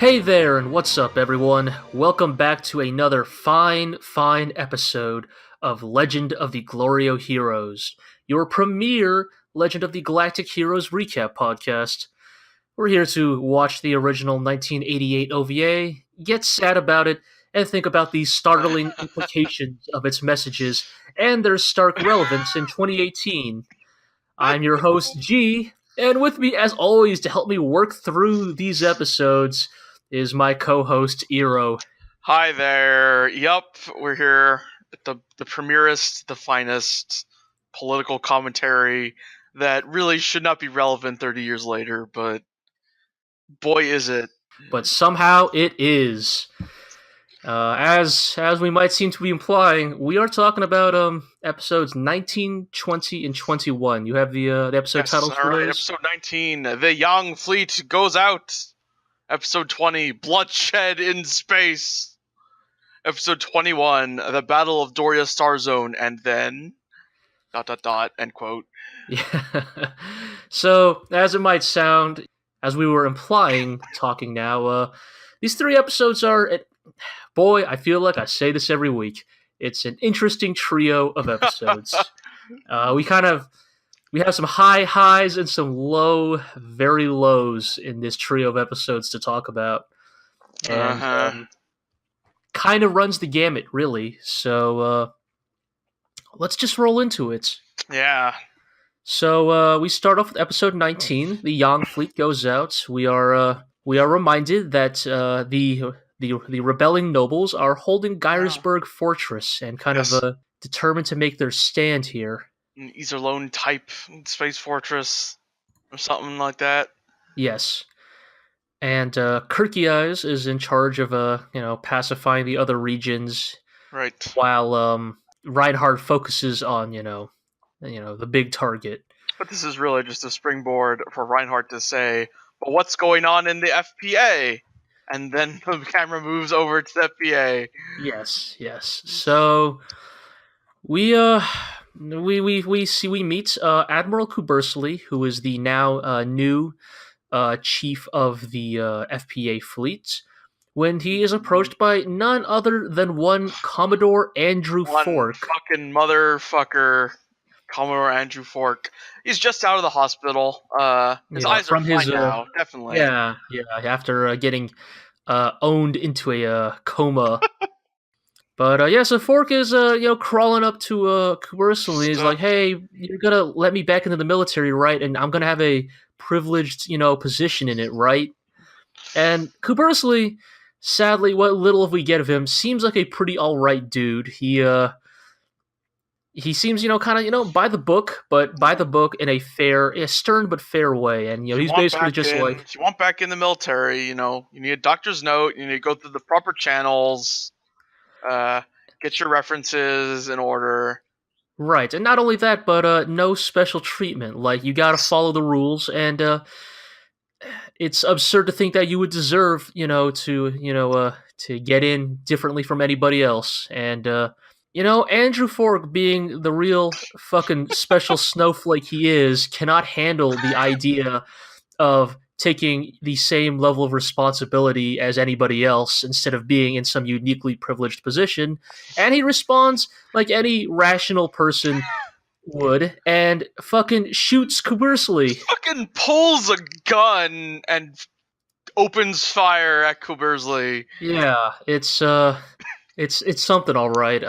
Hey there, and what's up, everyone? Welcome back to another fine episode of Legend of the GLORIO Heroes, your premier Legend of the Galactic Heroes recap podcast. We're here to watch the original 1988 OVA, get sad about it, and think about the startling implications of its messages and their stark relevance in 2018. I'm your host, G, and with me, as always, to help me work through these episodes is my co-host, Iro. Hi there. Yup, we're here at the premierest, the finest political commentary that really should not be relevant 30 years later, but boy is it. But somehow it is. As we might seem to be implying, we are talking about episodes 19, 20, and 21. You have the episode titles for those? Episode 19, The Young Fleet Goes Out. Episode 20, Bloodshed in Space. Episode 21, The Battle of Doria Starzone, and then... ... end quote. Yeah. So, as it might sound, as we were implying, talking now, these three episodes are... Boy, I feel like I say this every week. It's an interesting trio of episodes. We have some high highs and some low, very lows in this trio of episodes to talk about. And kind of runs the gamut, really. So let's just roll into it. Yeah. So we start off with episode 19. The Yang Fleet goes out. We are reminded that the rebelling nobles are holding Geiersburg Fortress and kind of determined to make their stand here. An Iserlohn type space fortress or something like that. Yes. And Kirkias is in charge of pacifying the other regions. Right. While Reinhardt focuses on, the big target. But this is really just a springboard for Reinhardt to say, "But what's going on in the FPA?" And then the camera moves over to the FPA. Yes. So we meet Admiral Kubersly, who is the now new chief of the FPA fleet, when he is approached by none other than one Commodore Andrew Fork. Fucking motherfucker, Commodore Andrew Fork. He's just out of the hospital. His eyes are fine now, definitely. Yeah. After getting owned into a coma. But so Fork is crawling up to Kubersly. He's like, "Hey, you're gonna let me back into the military, right? And I'm gonna have a privileged, position in it, right?" And Kubersly, sadly, what little we get of him, seems like a pretty alright dude. He seems, kind of, by the book, but by the book in a stern but fair way. And he's basically just like, if you want back in the military, you need a doctor's note. You need to go through the proper channels. Get your references in order. Right, and not only that, but no special treatment. Like, you gotta follow the rules, and it's absurd to think that you would deserve, to get in differently from anybody else. And Andrew Fork, being the real fucking special snowflake he is, cannot handle the idea of taking the same level of responsibility as anybody else instead of being in some uniquely privileged position. And he responds like any rational person would and fucking shoots Kubersly. Fucking pulls a gun and opens fire at Kubersly. Yeah, it's something, all right.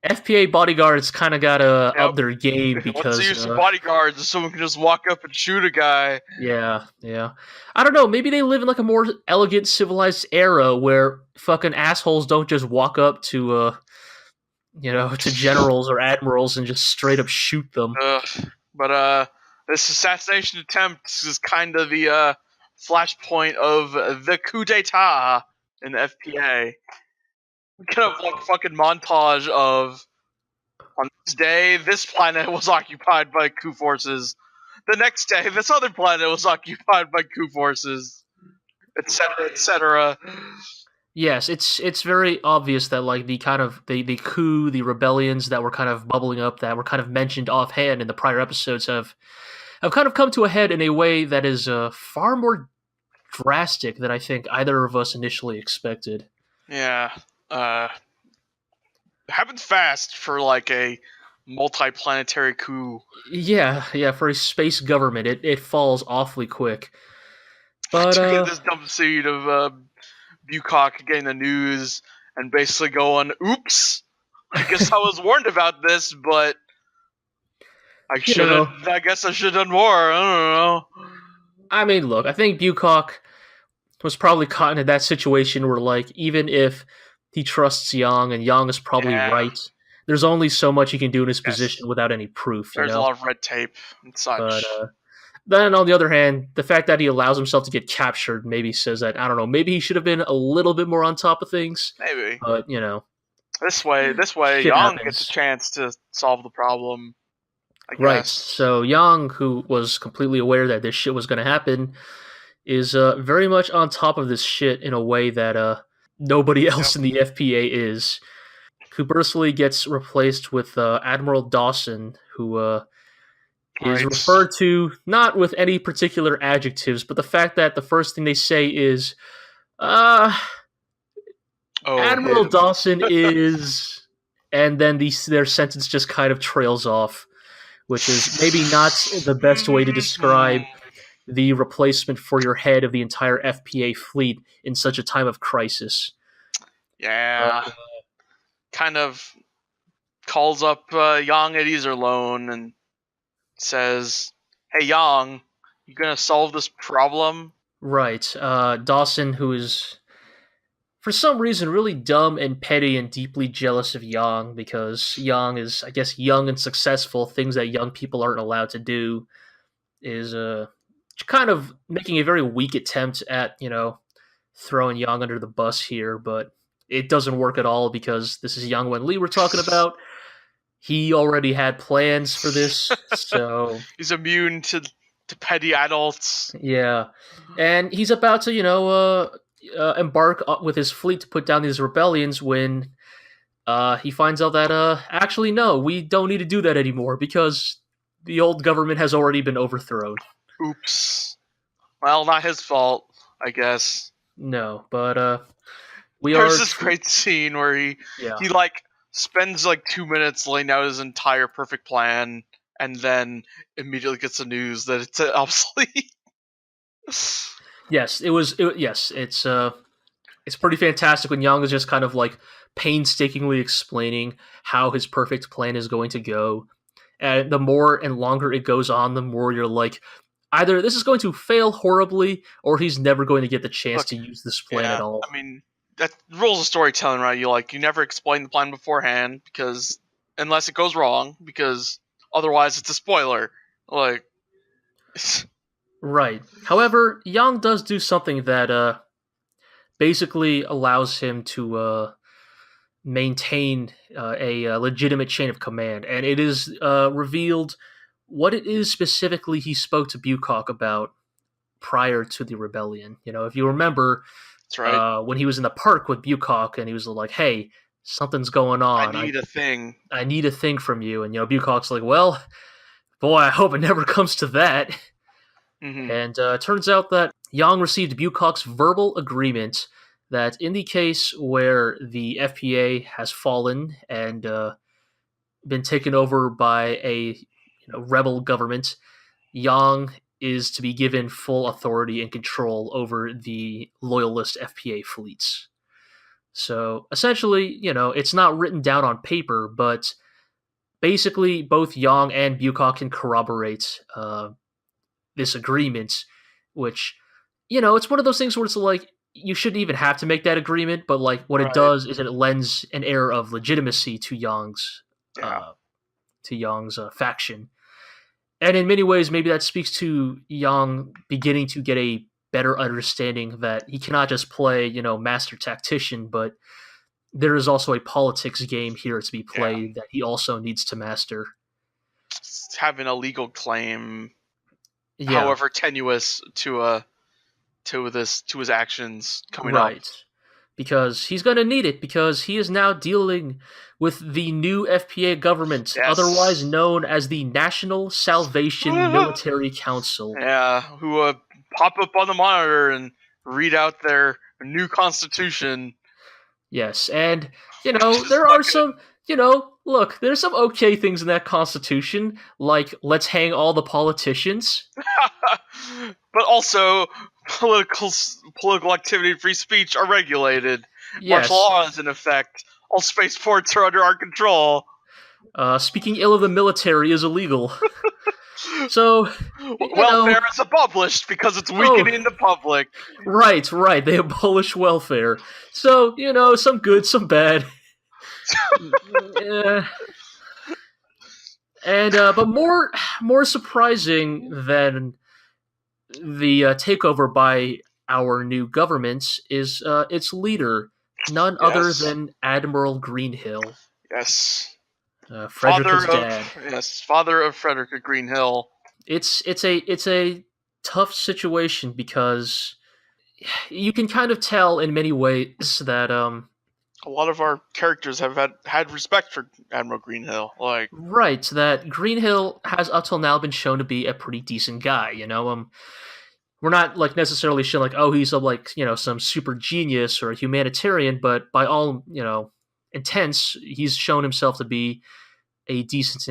FPA bodyguards kind of got to up their game because... What's the use of bodyguards if someone can just walk up and shoot a guy? Yeah. I don't know, maybe they live in like a more elegant, civilized era where fucking assholes don't just walk up to, to generals or admirals and just straight up shoot them. But this assassination attempt is kind of the flashpoint of the coup d'etat in the FPA. Kind of like fucking montage of, on this day, this planet was occupied by coup forces. The next day, this other planet was occupied by coup forces, etc., etc. Yes, it's very obvious that like the kind of the coup, the rebellions that were kind of bubbling up, that were kind of mentioned offhand in the prior episodes have kind of come to a head in a way that is far more drastic than I think either of us initially expected. Yeah. It happens fast for like a multi-planetary coup. Yeah, for a space government, it falls awfully quick. But To get this dumb scene of Bucock getting the news and basically going, "Oops, I guess I was warned about this, but I should have. I guess I should have done more. I don't know." I mean, look, I think Bucock was probably caught into that situation where, like, even if he trusts Yang and Yang is probably right, there's only so much he can do in his position without any proof. There's a lot of red tape and such. But then, on the other hand, the fact that he allows himself to get captured maybe says that, I don't know, maybe he should have been a little bit more on top of things. Maybe. But, This way, Yang gets a chance to solve the problem. I guess. Right. So Yang, who was completely aware that this shit was going to happen, is very much on top of this shit in a way that nobody else in the FPA is. Kubersly gets replaced with Admiral Dawson, who is referred to not with any particular adjectives, but the fact that the first thing they say is, Admiral Dawson is, and then their sentence just kind of trails off, which is maybe not the best way to describe the replacement for your head of the entire FPA fleet in such a time of crisis. Yeah. Kind of calls up Yang at Iserlohn and says, "Hey, Yang, you gonna solve this problem?" Right. Dawson, who is, for some reason, really dumb and petty and deeply jealous of Yang, because Yang is, I guess, young and successful, things that young people aren't allowed to do, is kind of making a very weak attempt at, throwing Yang under the bus here, but it doesn't work at all because this is Yang Wen Li we're talking about. He already had plans for this, so... He's immune to petty adults. Yeah. And he's about to, embark with his fleet to put down these rebellions when he finds out that, actually, no, we don't need to do that anymore because the old government has already been overthrown. Oops. Well, not his fault, I guess. No, but There's this great scene where he spends 2 minutes laying out his entire perfect plan, and then immediately gets the news that it's obsolete. Yes, it's pretty fantastic when Yang is just kind of painstakingly explaining how his perfect plan is going to go, and the more and longer it goes on, the more you're like, either this is going to fail horribly, or he's never going to get the chance to use this plan at all. I mean, that rules of storytelling, right? You never explain the plan beforehand because unless it goes wrong, because otherwise it's a spoiler. Right. However, Yang does do something that basically allows him to maintain a legitimate chain of command, and it is revealed what it is specifically he spoke to Bucock about prior to the rebellion. If you remember, that's right. When he was in the park with Bucock, and he was like, "Hey, something's going on. I need a thing. I need a thing from you." And Bucock's like, "Well, boy, I hope it never comes to that." Mm-hmm. And it turns out that Yang received Bucock's verbal agreement that in the case where the FPA has fallen and been taken over by a rebel government, Yang is to be given full authority and control over the loyalist FPA fleets. So essentially, it's not written down on paper, but basically both Yang and Bucock can corroborate this agreement, which, it's one of those things where it's like, you shouldn't even have to make that agreement, but what it does is it lends an air of legitimacy to Yang's faction. And in many ways, maybe that speaks to Yang beginning to get a better understanding that he cannot just play, master tactician, but there is also a politics game here to be played that he also needs to master. Having a legal claim, however tenuous, to his actions coming up. Because he's going to need it, because he is now dealing with the new FPA government, otherwise known as the National Salvation Military Council. Yeah, who pop up on the monitor and read out their new constitution. Yes, and there are some. Look, there's some okay things in that constitution, like let's hang all the politicians. But also, political activity and free speech are regulated. Yes. Martial law is in effect. All spaceports are under our control. Speaking ill of the military is illegal. So, welfare is abolished because it's weakening the public. Right. They abolish welfare. So, some good, some bad. And but more surprising than the takeover by our new government is its leader, none other than Admiral Greenhill. Yes. Frederica's dad. Yes, father of Frederica Greenhill. It's a tough situation because you can kind of tell in many ways that a lot of our characters have had respect for Admiral Greenhill. Right, that Greenhill has up till now been shown to be a pretty decent guy, we're not necessarily shown he's some super genius or a humanitarian, but by all intents, he's shown himself to be a decent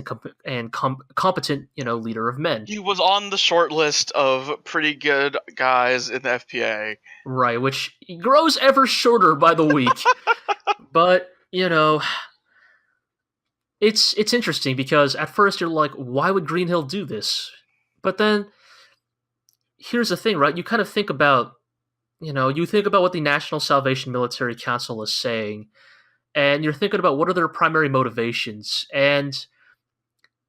and competent leader of men. He was on the short list of pretty good guys in the FPA, right? Which grows ever shorter by the week. But it's interesting because at first you're like, why would Greenhill do this? But then here's the thing, right? You kind of think about, what the National Salvation Military Council is saying, and you're thinking about what are their primary motivations, and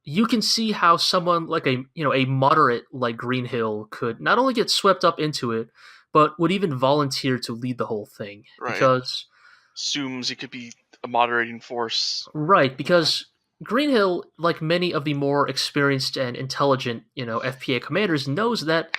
you can see how someone like a moderate like Greenhill could not only get swept up into it, but would even volunteer to lead the whole thing. Right. Because assumes he could be a moderating force. Right, because Greenhill, like many of the more experienced and intelligent, FPA commanders, knows that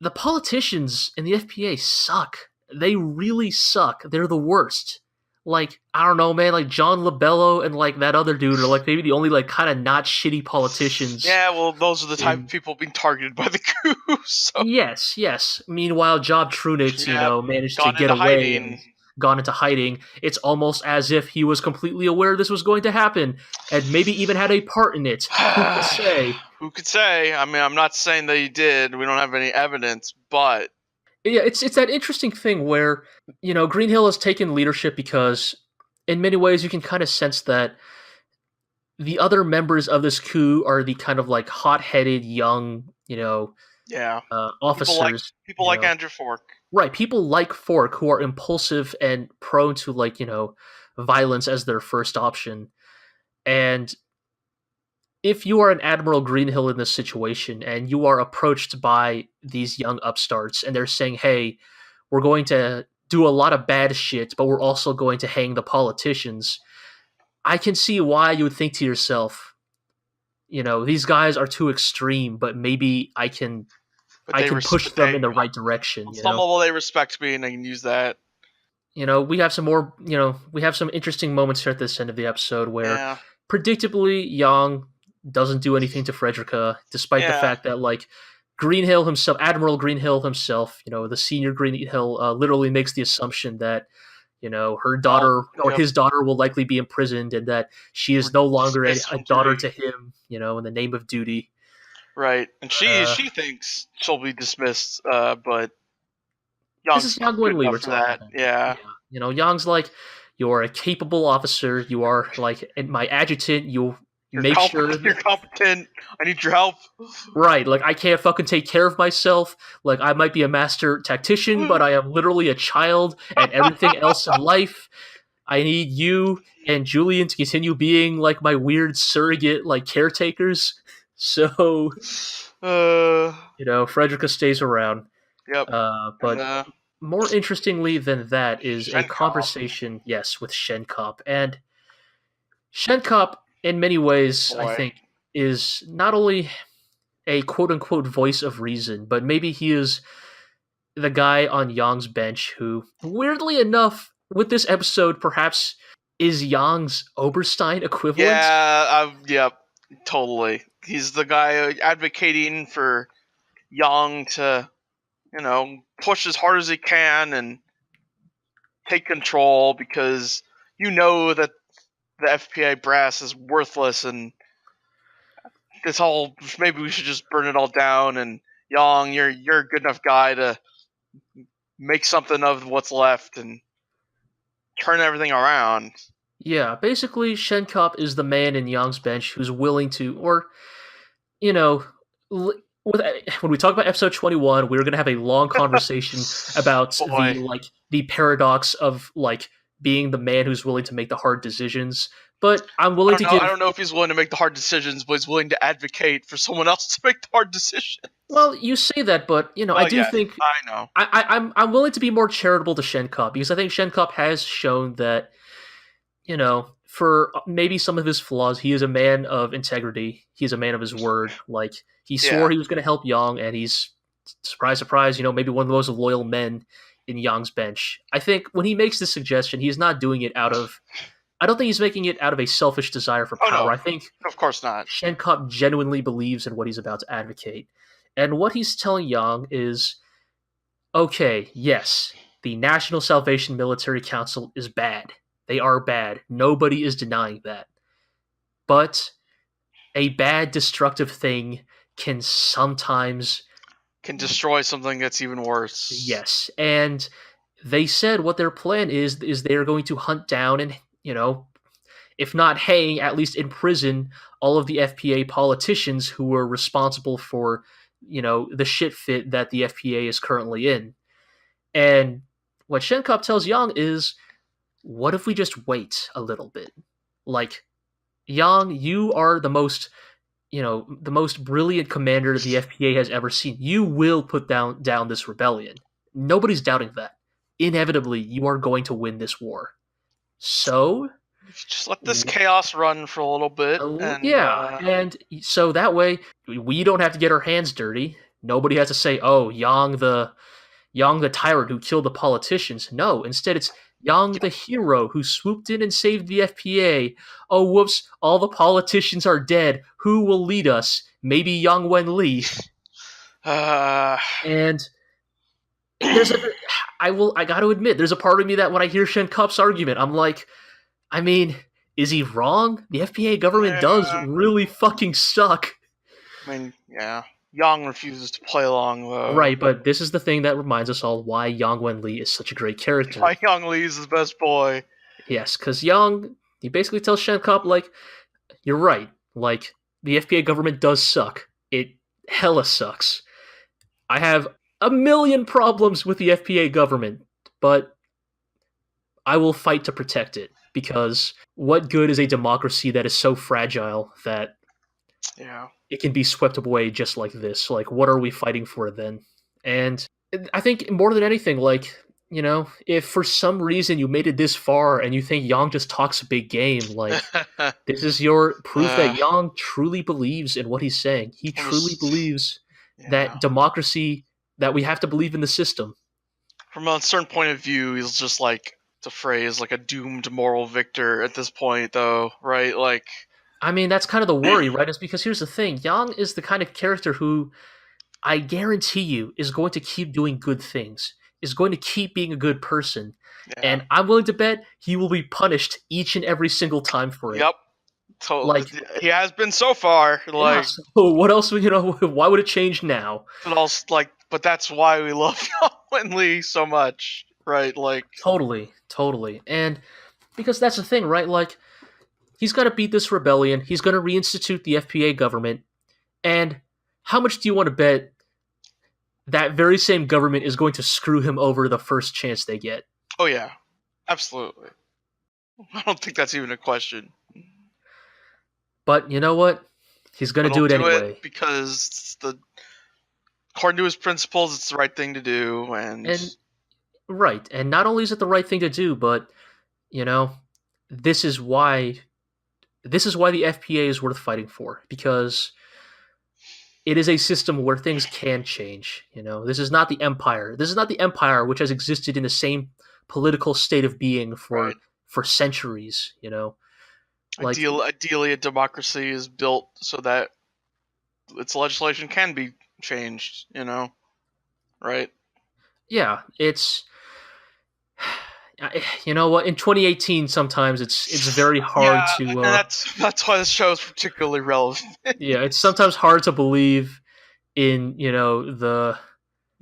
the politicians in the FPA suck. They really suck. They're the worst. I don't know, man, John Labello and that other dude are maybe the only kind of not shitty politicians. Yeah, well, those are the type of people being targeted by the coup. So. Yes. Meanwhile, Job Trunitz, managed to get away and gone into hiding. It's almost as if he was completely aware this was going to happen and maybe even had a part in it. Who could say? Who could say? I mean, I'm not saying that he did. We don't have any evidence, but yeah, it's that interesting thing where, Greenhill has taken leadership because in many ways you can kind of sense that the other members of this coup are the kind of hot-headed young, officers. People like Andrew Fork. Right, people like Fork who are impulsive and prone to violence as their first option. And if you are an Admiral Greenhill in this situation and you are approached by these young upstarts and they're saying, hey, we're going to do a lot of bad shit, but we're also going to hang the politicians, I can see why you would think to yourself, these guys are too extreme, but maybe I can push them in the right direction. On some level, they respect me and I can use that. We have some more, we have some interesting moments here at this end of the episode where predictably Yang doesn't do anything to Frederica, despite the fact that Greenhill himself, Admiral Greenhill himself, the senior Greenhill, literally makes the assumption that her daughter or his daughter will likely be imprisoned, and that she is no longer a daughter to him, in the name of duty. Right, and she thinks she'll be dismissed, but this is Yang Winley we're talking about. Yeah. Yang's you're a capable officer. You are my adjutant. You're competent. I need your help. Right, I can't fucking take care of myself. I might be a master tactician, but I am literally a child and everything else in life. I need you and Julian to continue being my weird surrogate caretakers. So, Frederica stays around. Yep. But more interestingly than that is Schenkopp. A conversation, with Schenkopp. And Schenkopp, in many ways, I think, is not only a quote-unquote voice of reason, but maybe he is the guy on Yang's bench who, weirdly enough, with this episode, perhaps is Yang's Oberstein equivalent. Yeah, totally. He's the guy advocating for Yang to push as hard as he can and take control, because that the FPA brass is worthless, and maybe we should just burn it all down, and Yang, you're a good enough guy to make something of what's left and turn everything around. Yeah, basically, Schenkopp is the man in Yang's bench who's willing to, or, you know, when we talk about episode 21, we're going to have a long conversation about Boy. the paradox of, being the man who's willing to make the hard decisions. But I'm willing to give. I don't know if he's willing to make the hard decisions, but he's willing to advocate for someone else to make the hard decisions. Well, you say that, but I do think I know. I'm willing to be more charitable to Schenkopp, because I think Schenkopp has shown that, for maybe some of his flaws, he is a man of integrity. He's a man of his word. Like, he swore he was going to help Yang, and he's, surprise, surprise, maybe one of the most loyal men in Yang's bench. I think when he makes this suggestion, he's not doing it out of. I don't think he's making it out of a selfish desire for power. No. I think, of course not. Schenkopp genuinely believes in what he's about to advocate. And what he's telling Yang is, okay, yes, the National Salvation Military Council is bad. They are bad. Nobody is denying that. But a bad, destructive thing can sometimes destroy something that's even worse. Yes, and they said what their plan is they're going to hunt down and, if not hang, at least imprison all of the FPA politicians who were responsible for, the shit fit that the FPA is currently in. And what Schenkopp tells Yang is, what if we just wait a little bit? Like, Yang, you are the most brilliant commander the FPA has ever seen. You will put down this rebellion. Nobody's doubting that. Inevitably, you are going to win this war. So just let this chaos run for a little bit. And so that way we don't have to get our hands dirty. Nobody has to say, "Oh, Yang the tyrant who killed the politicians." No, instead it's Yang the hero who swooped in and saved the FPA. Oh, whoops, all the politicians are dead. Who will lead us? Maybe Yang Wen-li. And I got to admit, there's a part of me that when I hear Schenkopp's argument, I'm like, I mean, is he wrong? The FPA government does really fucking suck. I mean, yeah. Yang refuses to play along, though. Right, but this is the thing that reminds us all why Yang Wen-li is such a great character. Why Yang Li is the best boy. Yes, because Yang, he basically tells Schenkopp, like, you're right. Like, the FPA government does suck. It hella sucks. I have a million problems with the FPA government, but I will fight to protect it, because what good is a democracy that is so fragile that it can be swept away just like this? Like, what are we fighting for then? And I think more than anything, like, if for some reason you made it this far and you think Yang just talks a big game, like, this is your proof that Yang truly believes in what he's saying. He truly believes that democracy, that we have to believe in the system. From a certain point of view, he's just like, the phrase, like a doomed moral victor at this point, though, right? Like, I mean, that's kind of the worry, right? It's because here's the thing. Yang is the kind of character who, I guarantee you, is going to keep doing good things, is going to keep being a good person. Yeah. And I'm willing to bet he will be punished each and every single time for it. Yep. Totally. Like, he has been so far. Like, yeah, so what else, why would it change now? But that's why we love Yang Wen-li so much, right? Like, Totally. And because that's the thing, right? Like, he's got to beat this rebellion. He's going to reinstitute the FPA government. And how much do you want to bet that very same government is going to screw him over the first chance they get? Oh, yeah. Absolutely. I don't think that's even a question. But you know what? He's going to do it anyway. Because according to his principles, it's the right thing to do. Right, and not only is it the right thing to do, but, this is why the FPA is worth fighting for, because it is a system where things can change. This is not the Empire. This is not the Empire, which has existed in the same political state of being for centuries. Like, ideally, a democracy is built so that its legislation can be changed. Right. yeah, it's you know what, in 2018 sometimes it's very hard Yeah, to and that's why this show is particularly relevant. yeah, it's sometimes hard to believe in, I don't the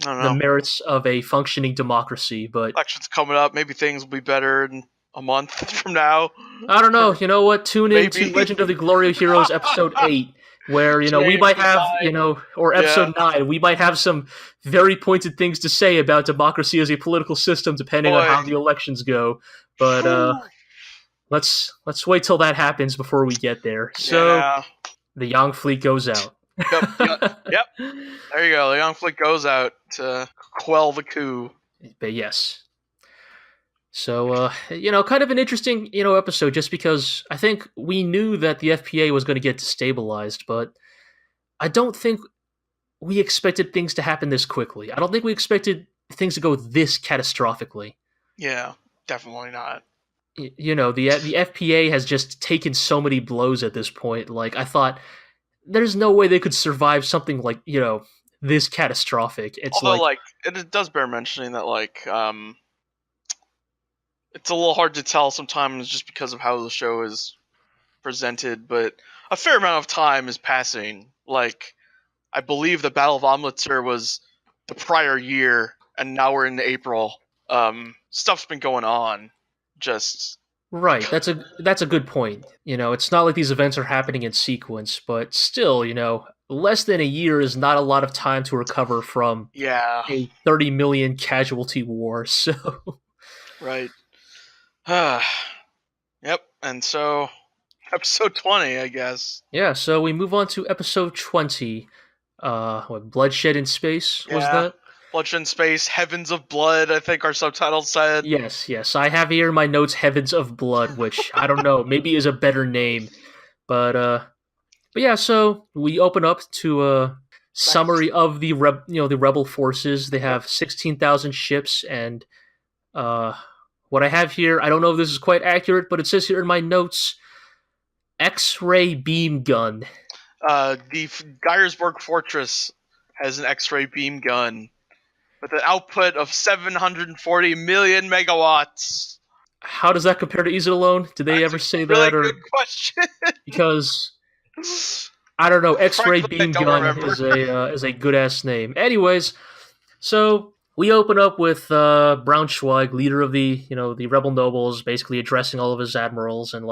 know. merits of a functioning democracy, but Elections coming up. Maybe things will be better in a month from now. I don't know. You know what? Tune in to Maybe. Legend of the GLORIO Heroes episode 8, where, we James might and have, I. or Yeah. episode 9, we might have some very pointed things to say about democracy as a political system, depending on Boy. how the elections go. But let's wait till that happens before we get there. So Yeah. the Yang fleet goes out. Yep. There you go. The young fleet goes out to quell the coup. But yes. So, kind of an interesting, episode just because I think we knew that the FPA was going to get destabilized, but I don't think we expected things to happen this quickly. I don't think we expected things to go this catastrophically. Yeah, definitely not. The FPA has just taken so many blows at this point. Like, I thought there's no way they could survive something like, this catastrophic. It's Although, like it does bear mentioning that, it's a little hard to tell sometimes just because of how the show is presented, but a fair amount of time is passing. Like, I believe the Battle of Ovlessor was the prior year, and now we're in April. Stuff's been going on. Just right. That's a good point. It's not like these events are happening in sequence, but still, less than a year is not a lot of time to recover from yeah, a 30 million casualty war. So right. Yep. And so, episode 20, I guess. yeah, so we move on to episode 20. Bloodshed in Space was Yeah. that? Bloodshed in Space, Heavens of Blood, I think our subtitle said. Yes. I have here in my notes Heavens of Blood, which I don't know, maybe is a better name. But yeah, so we open up to a summary of the the rebel forces. They have 16,000 ships, and what I have here, I don't know if this is quite accurate, but it says here in my notes, X-ray beam gun. The Geiersburg Fortress has an X-ray beam gun with an output of 740 million megawatts. How does that compare to Easy Alone? Did they ever say Really that? Or good question. because I don't know, X-ray Frankly, I beam don't gun remember. is a good ass name. Anyways, so we open up with Braunschweig, leader of the rebel nobles, basically addressing all of his admirals and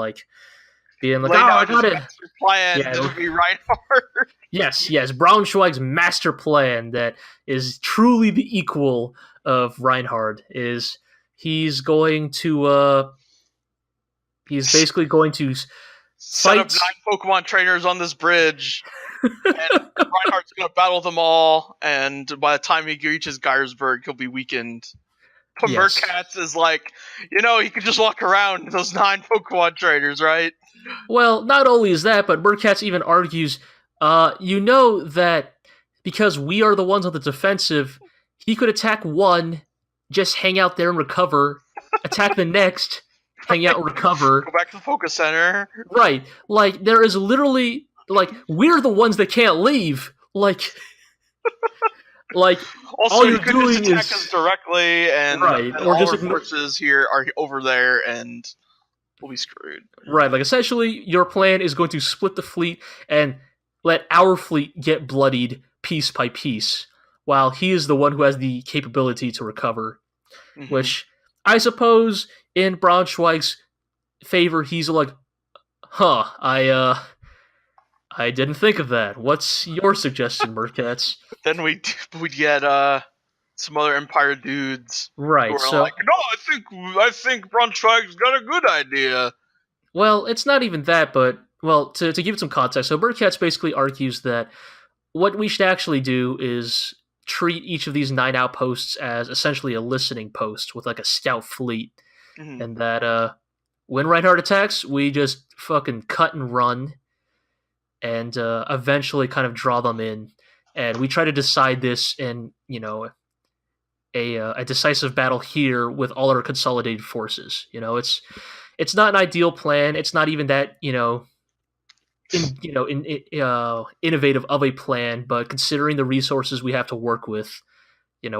being like, Laying "Oh, I out his got it." master plan Yeah. to be Reinhardt. Yes, Braunschweig's master plan that is truly the equal of Reinhard is he's going to he's basically going to Set up fight 9 Pokemon trainers on this bridge, and Reinhardt's gonna battle them all. And by the time he reaches Geiersburg, he'll be weakened. But Yes. Merkatz is like, he could just walk around those 9 Pokemon trainers, right? Well, not only is that, but Merkatz even argues, that because we are the ones on the defensive, he could attack one, just hang out there and recover, attack the next, hang out and recover. Go back to the Focus Center. Right. Like, there is literally, we're the ones that can't leave. Like, Also, all you you're could doing just attack is us directly, and, right, and or all just our forces here are over there, and we'll be screwed. right. Like, essentially, your plan is going to split the fleet and let our fleet get bloodied piece by piece, while he is the one who has the capability to recover. Mhm. Which, I suppose, in Braunschweig's favor, he's like, huh, I didn't think of that. What's your suggestion, Merkatz? Then we'd get some other Empire dudes Right, who are so like, no, I think Braunschweig's got a good idea. well, it's not even that, but well, to give it some context, so Merkatz basically argues that what we should actually do is treat each of these 9 outposts as essentially a listening post with a scout fleet, Mhm. and that when Reinhardt attacks, we just fucking cut and run, and eventually kind of draw them in, and we try to decide this in a decisive battle here with all our consolidated forces. It's not an ideal plan. It's not even that innovative of a plan, but considering the resources we have to work with,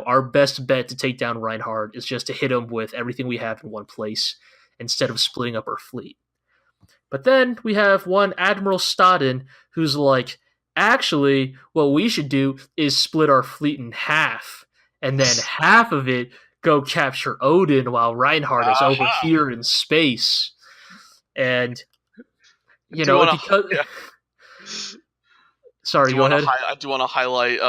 our best bet to take down Reinhardt is just to hit him with everything we have in one place instead of splitting up our fleet. But then we have one Admiral Staaden who's like, actually, what we should do is split our fleet in half, and then half of it go capture Odin while Reinhardt is over here in space. And, because... Yeah. Sorry, go ahead. I do want to highlight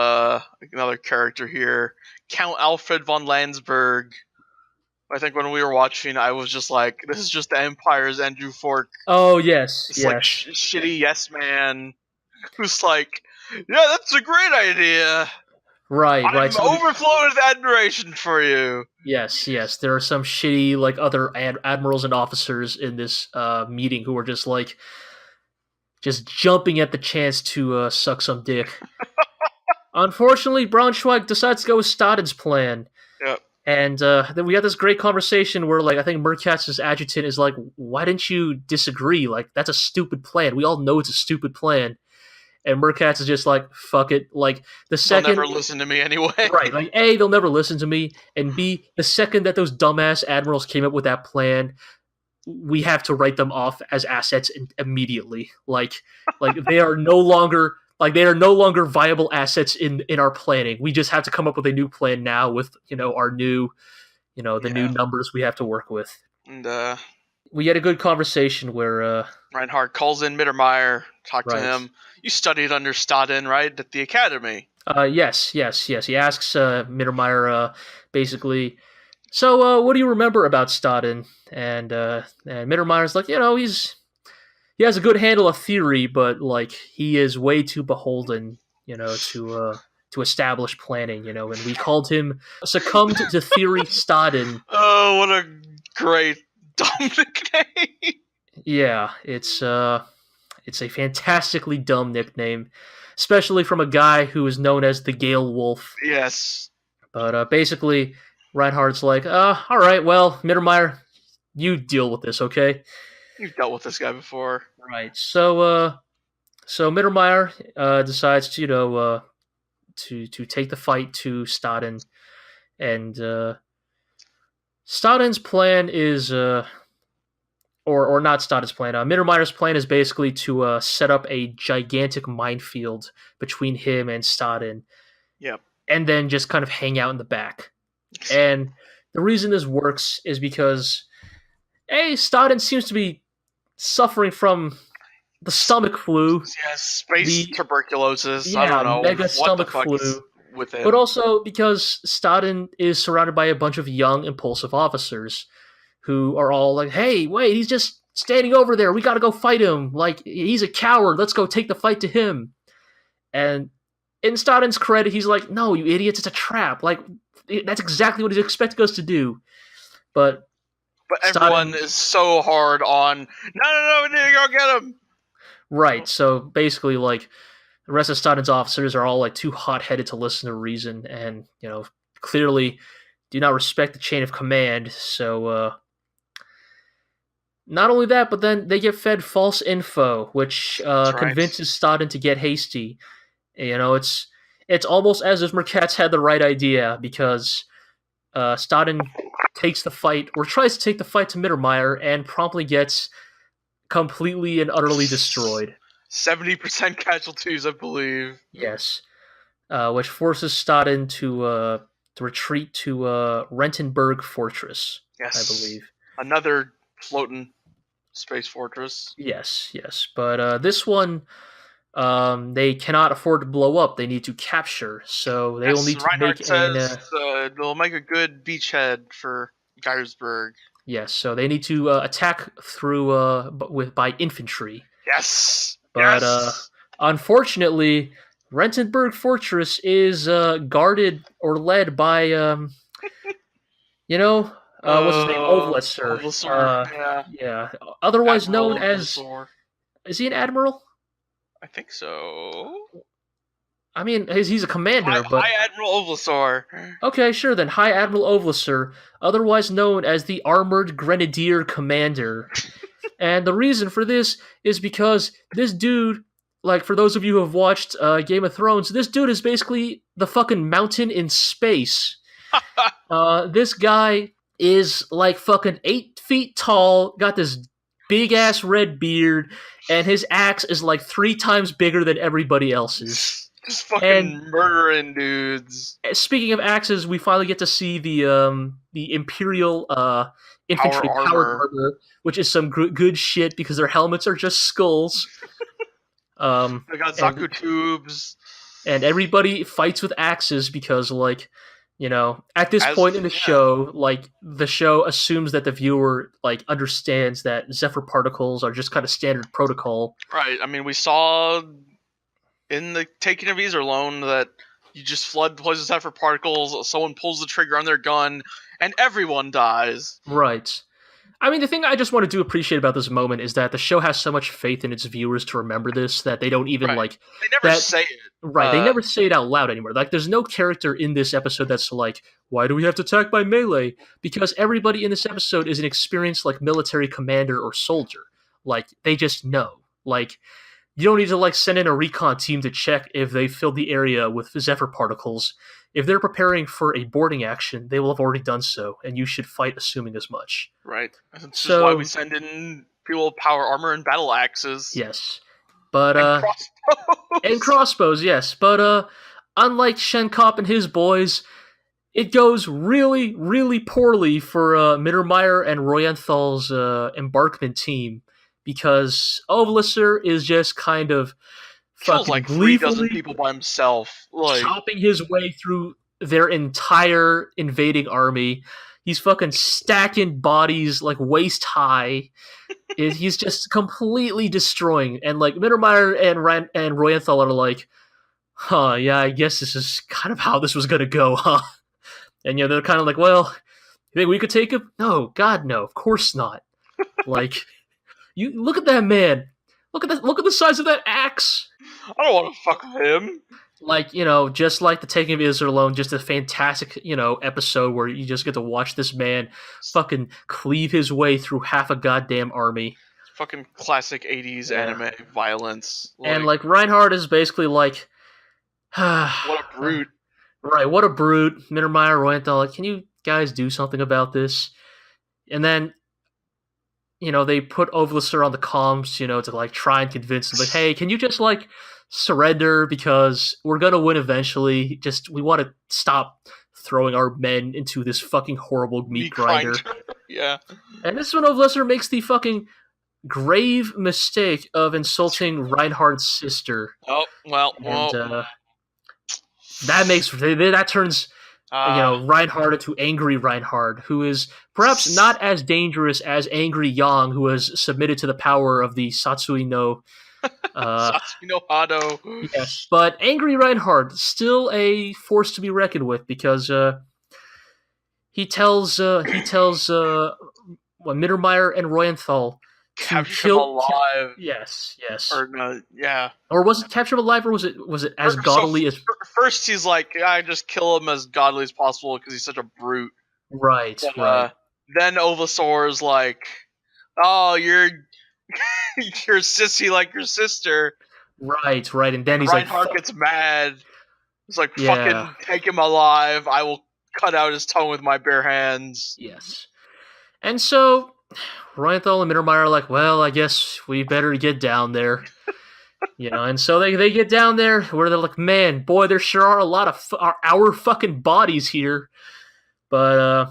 another character here, Count Alfred von Landsberg. I think when we were watching, I was just like, this is just the Empire's Andrew Fork. Oh, yes. It's like shitty yes man who's like, yeah, that's a great idea. Right. I'm overflowing with admiration for you. Yes. There are some shitty, like, other admirals and officers in this meeting who are just, like, just jumping at the chance to suck some dick. Unfortunately, Braunschweig decides to go with Staaden's plan. Yep. And then we had this great conversation where, like, I think Merkatz's adjutant is like, why didn't you disagree? Like, that's a stupid plan. We all know it's a stupid plan. And Merkatz is just like, fuck it. Like, the second... They'll never listen to me anyway. Right. Like, A, they'll never listen to me. And B, the second that those dumbass admirals came up with that plan, we have to write them off as assets immediately. Like they are no longer... Like, they are no longer viable assets in our planning. We just have to come up with a new plan now with, our new, new numbers we have to work with. And we had a good conversation where... Reinhardt calls in Mittermeyer, talk to him. You studied under Staaden, right, at the academy? Yes. He asks Mittermeyer, basically, so what do you remember about Staaden? And Mittermeyer's like, he has a good handle of theory, but, like, he is way too beholden, to establish planning, and we called him Succumbed to Theory Staaden. Oh, what a great dumb nickname. Yeah, it's a fantastically dumb nickname, especially from a guy who is known as the Gale Wolf. Yes. But basically, Reinhardt's like, all right, well, Mittermeyer, you deal with this, okay? You've dealt with this guy before. Right. So Mittermeyer decides to, to take the fight to Staaden, and Staaden's plan is, or not Staaden's plan. Mittermeyer's plan is basically to set up a gigantic minefield between him and Staaden. Yep. And then just kind of hang out in the back. And the reason this works is because, Staaden seems to be suffering from the stomach flu. Yeah, space tuberculosis. Yeah, I don't know mega what stomach the fuck flu. is with it. But also because Staaden is surrounded by a bunch of young, impulsive officers who are all like, hey, wait, he's just standing over there. We got to go fight him. Like, he's a coward. Let's go take the fight to him. And in Staaden's credit, he's like, no, you idiots, it's a trap. Like, that's exactly what he's expecting us to do. But everyone is so hard on, no, we need to go get him. Right, so basically, like, the rest of Staaden's officers are all, like, too hot-headed to listen to reason and, clearly do not respect the chain of command. So, not only that, but then they get fed false info, which convinces Staaden to get hasty. It's almost as if Merkatz had the right idea, because Staaden takes the fight, or tries to take the fight to Mittermeyer, and promptly gets completely and utterly destroyed. 70% casualties, I believe. Yes. Which forces Staaden to retreat to Rentenburg Fortress, yes. I believe. Another floating space fortress. Yes. But this one, they cannot afford to blow up. They need to capture, so they will need to Reinhardt says they'll make a good beachhead for Geiersburg. Yes, so they need to attack through by infantry. Yes, but unfortunately, Rentenburg Fortress is guarded or led by what's his name, Ovlessor. Ovlessor. Yeah. Otherwise Admiral known as. Ovlessor. Is he an admiral? I think so. I mean, he's a commander, but... High Admiral Ovlessor. Okay, sure then. High Admiral Ovlessor, otherwise known as the Armored Grenadier Commander. And the reason for this is because this dude like for those of you who have watched Game of Thrones, this dude is basically the fucking mountain in space. This guy is like fucking 8 feet tall, got this big ass red beard, and his axe is like 3 times bigger than everybody else's. Just fucking And murdering dudes. speaking of axes, we finally get to see the Imperial infantry powered armor, which is some good shit because their helmets are just skulls. They got Zaku tubes. And everybody fights with axes because, like, you know, at this point in the show, like, the show assumes that the viewer, like, understands that Zephyr particles are just kind of standard protocol. Right. I mean, we saw in the Taking of Iserlohn that you just flood the place with Zephyr particles, someone pulls the trigger on their gun, and everyone dies. Right. I mean, the thing I just want to appreciate about this moment is that the show has so much faith in its viewers to remember this that they don't even, like... They never say it. Right, they never say it out loud anymore. Like, there's no character in this episode that's like, why do we have to attack by melee? Because everybody in this episode is an experienced, like, military commander or soldier. Like, they just know. Like, you don't need to, like, send in a recon team to check if they filled the area with Zephyr particles. If they're preparing for a boarding action, they will have already done so, and you should fight assuming as much. Right. That's just why we send in people with power armor and battle axes. Yes. But, and crossbows. And crossbows, yes. But, unlike Schenkopp and his boys, it goes really, really poorly for Mittermeyer and Royenthal's embarkment team, because Ovlessor is just kind of kills like 3 dozen people by himself, like chopping his way through their entire invading army. He's fucking stacking bodies like waist high. He's just completely destroying. And like Mittermeyer and Royenthal are like, huh, yeah, I guess this is kind of how this was gonna go, huh? And you know, they're kind of like, well, you think we could take him? No, God, no, of course not. Like, you look at that man. Look at the size of that axe. I don't want to fuck with him. Like, you know, just like the Taking of Iserlohn, just a fantastic, you know, episode where you just get to watch this man fucking cleave his way through half a goddamn army. Fucking classic 80s anime violence. And, like, Reinhardt is basically like... what a brute. Right, what a brute. Mittermeyer, Royenthal, like, can you guys do something about this? And then... you know, they put Ovlessor on the comms, you know, to, like, try and convince him, like, hey, can you just, like, surrender because we're gonna win eventually. Just, we want to stop throwing our men into this fucking horrible meat grinder. Yeah. And this is when Ovlessor makes the fucking grave mistake of insulting Reinhardt's sister. Oh, well, and, that turns... you know, Reinhardt into angry Reinhardt, who is perhaps not as dangerous as angry Yang, who has submitted to the power of the Satsui no Hado. Yes, but angry Reinhardt, still a force to be reckoned with, because he tells Mittermeyer and Royenthal capture him alive. Yes. Or no, yeah. Or was it capture him alive, or was it as godly as... First he's like, I just kill him as godly as possible because he's such a brute. Right, but, right. Then Ovlessor is like, oh, you're sissy like your sister. Right, and then he's Reinhardt like... gets mad. He's like, fucking take him alive. I will cut out his tongue with my bare hands. Yes. And so... Royenthal and Mittermeyer are like, well, I guess we better get down there. You know, and so they get down there where they're like, man, boy, there sure are a lot of our fucking bodies here. But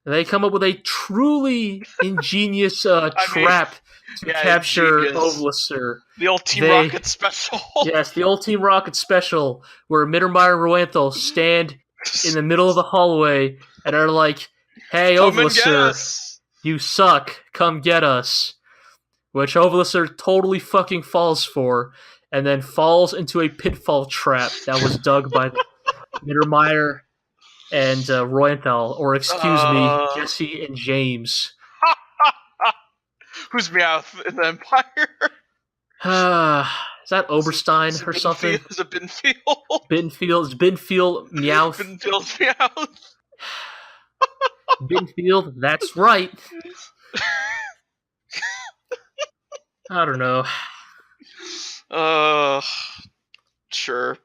they come up with a truly ingenious trap to capture Ovlessor. The old Team Rocket special. Yes, the old Team Rocket special, where Mittermeyer and Royenthal stand in the middle of the hallway and are like, hey, Ovlessor, you suck, come get us. Which Ovlessor totally fucking falls for, and then falls into a pitfall trap that was dug by Mittermeyer and Royenthal, or excuse me, Jesse and James. Who's Meowth in the Empire? Is that Oberstein or something? Is it Binfield? Binfield Meowth. Binfield Meowth. Binfield, that's right. I don't know. Sure.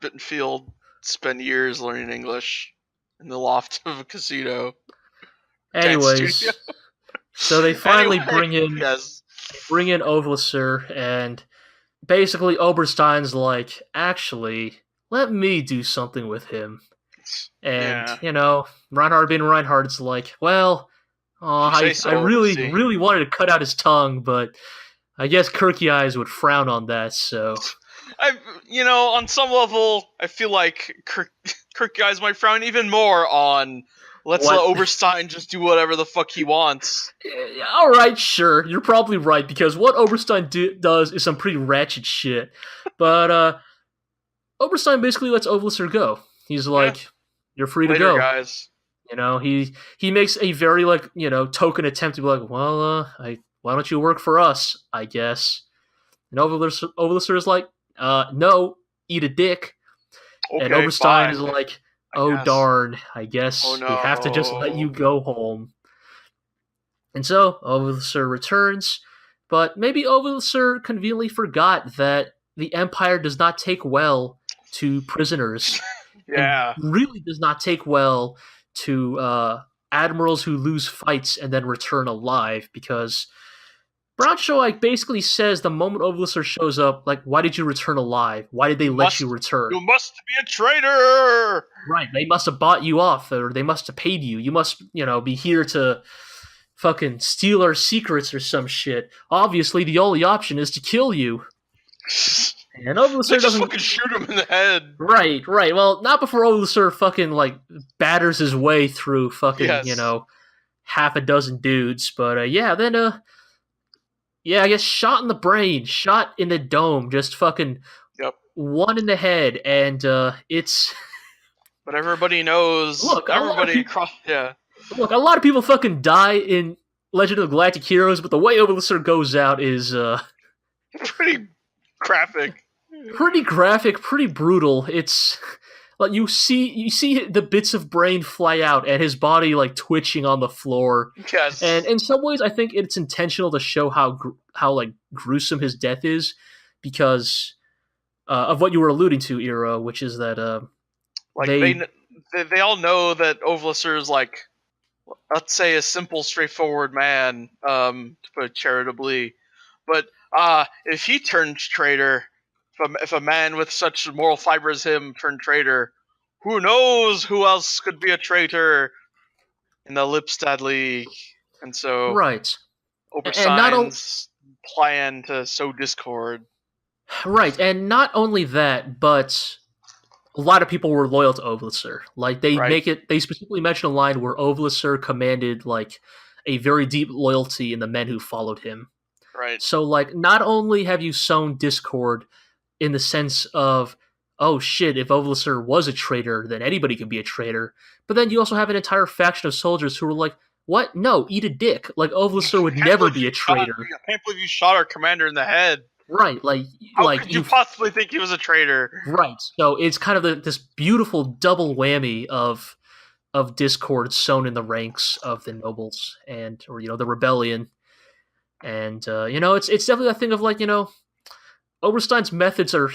Bittenfield spent years learning English in the loft of a casino dance studio. Anyways, so they finally bring in yes. Ovlessor, and basically Oberstein's like, actually, let me do something with him. And, Yeah. Reinhard being Reinhard's like, well, You say so. I really, see. really wanted to cut out his tongue, but I guess Kirky Eyes would frown on that, so... On some level, I feel like Kirk guys might frown even more on let's let Oberstein just do whatever the fuck he wants. Alright, sure. You're probably right, because what Oberstein does is some pretty ratchet shit. But, Oberstein basically lets Ovlessor go. He's like, you're free to go. Guys. He makes a very, token attempt to be like, well, why don't you work for us, I guess. And Ovlessor is like, no, eat a dick. Okay, and Oberstein fine. is like, darn, I guess we have to just let you go home. And so Ovlessor returns, but maybe Ovlessor conveniently forgot that the Empire does not take well to prisoners. Yeah. And really does not take well to admirals who lose fights and then return alive, because Braunschweig basically says the moment Ovlessor shows up, like, why did you return alive? Why did they let you return? You must be a traitor! Right, they must have bought you off, or they must have paid you. You must, be here to fucking steal our secrets or some shit. Obviously, the only option is to kill you. And Ovlessor doesn't fucking shoot him in the head. Right. Well, not before Ovlessor fucking batters his way through fucking half a dozen dudes. But then I guess shot in the brain, shot in the dome, just fucking one in the head, and it's. But everybody knows. Look, everybody Look, a lot of people fucking die in Legend of the Galactic Heroes, but the way Ovlessor goes out is pretty graphic. Pretty graphic, pretty brutal. It's like you see the bits of brain fly out and his body twitching on the floor. Yes. And in some ways, I think it's intentional to show how gruesome his death is, because of what you were alluding to, Iro, which is that they all know that Ovlessor is let's say a simple, straightforward man, to put it charitably, but if he turns traitor. If a man with such moral fiber as him turned traitor, who knows who else could be a traitor in the Lipstadt League? And so, right, Oberstein's plan to sow discord. Right, and not only that, but a lot of people were loyal to Ovlessor. They specifically mention a line where Ovlessor commanded a very deep loyalty in the men who followed him. Right. So not only have you sown discord in the sense of, oh shit, if Ovlessor was a traitor, then anybody can be a traitor. But then you also have an entire faction of soldiers who were like, what? No, eat a dick. Ovlessor would never be a traitor. I can't believe you shot our commander in the head. Right, how could you possibly think he was a traitor? Right, so it's kind of this beautiful double whammy of discord sown in the ranks of the nobles or the rebellion. And, it's definitely that thing of Oberstein's methods are,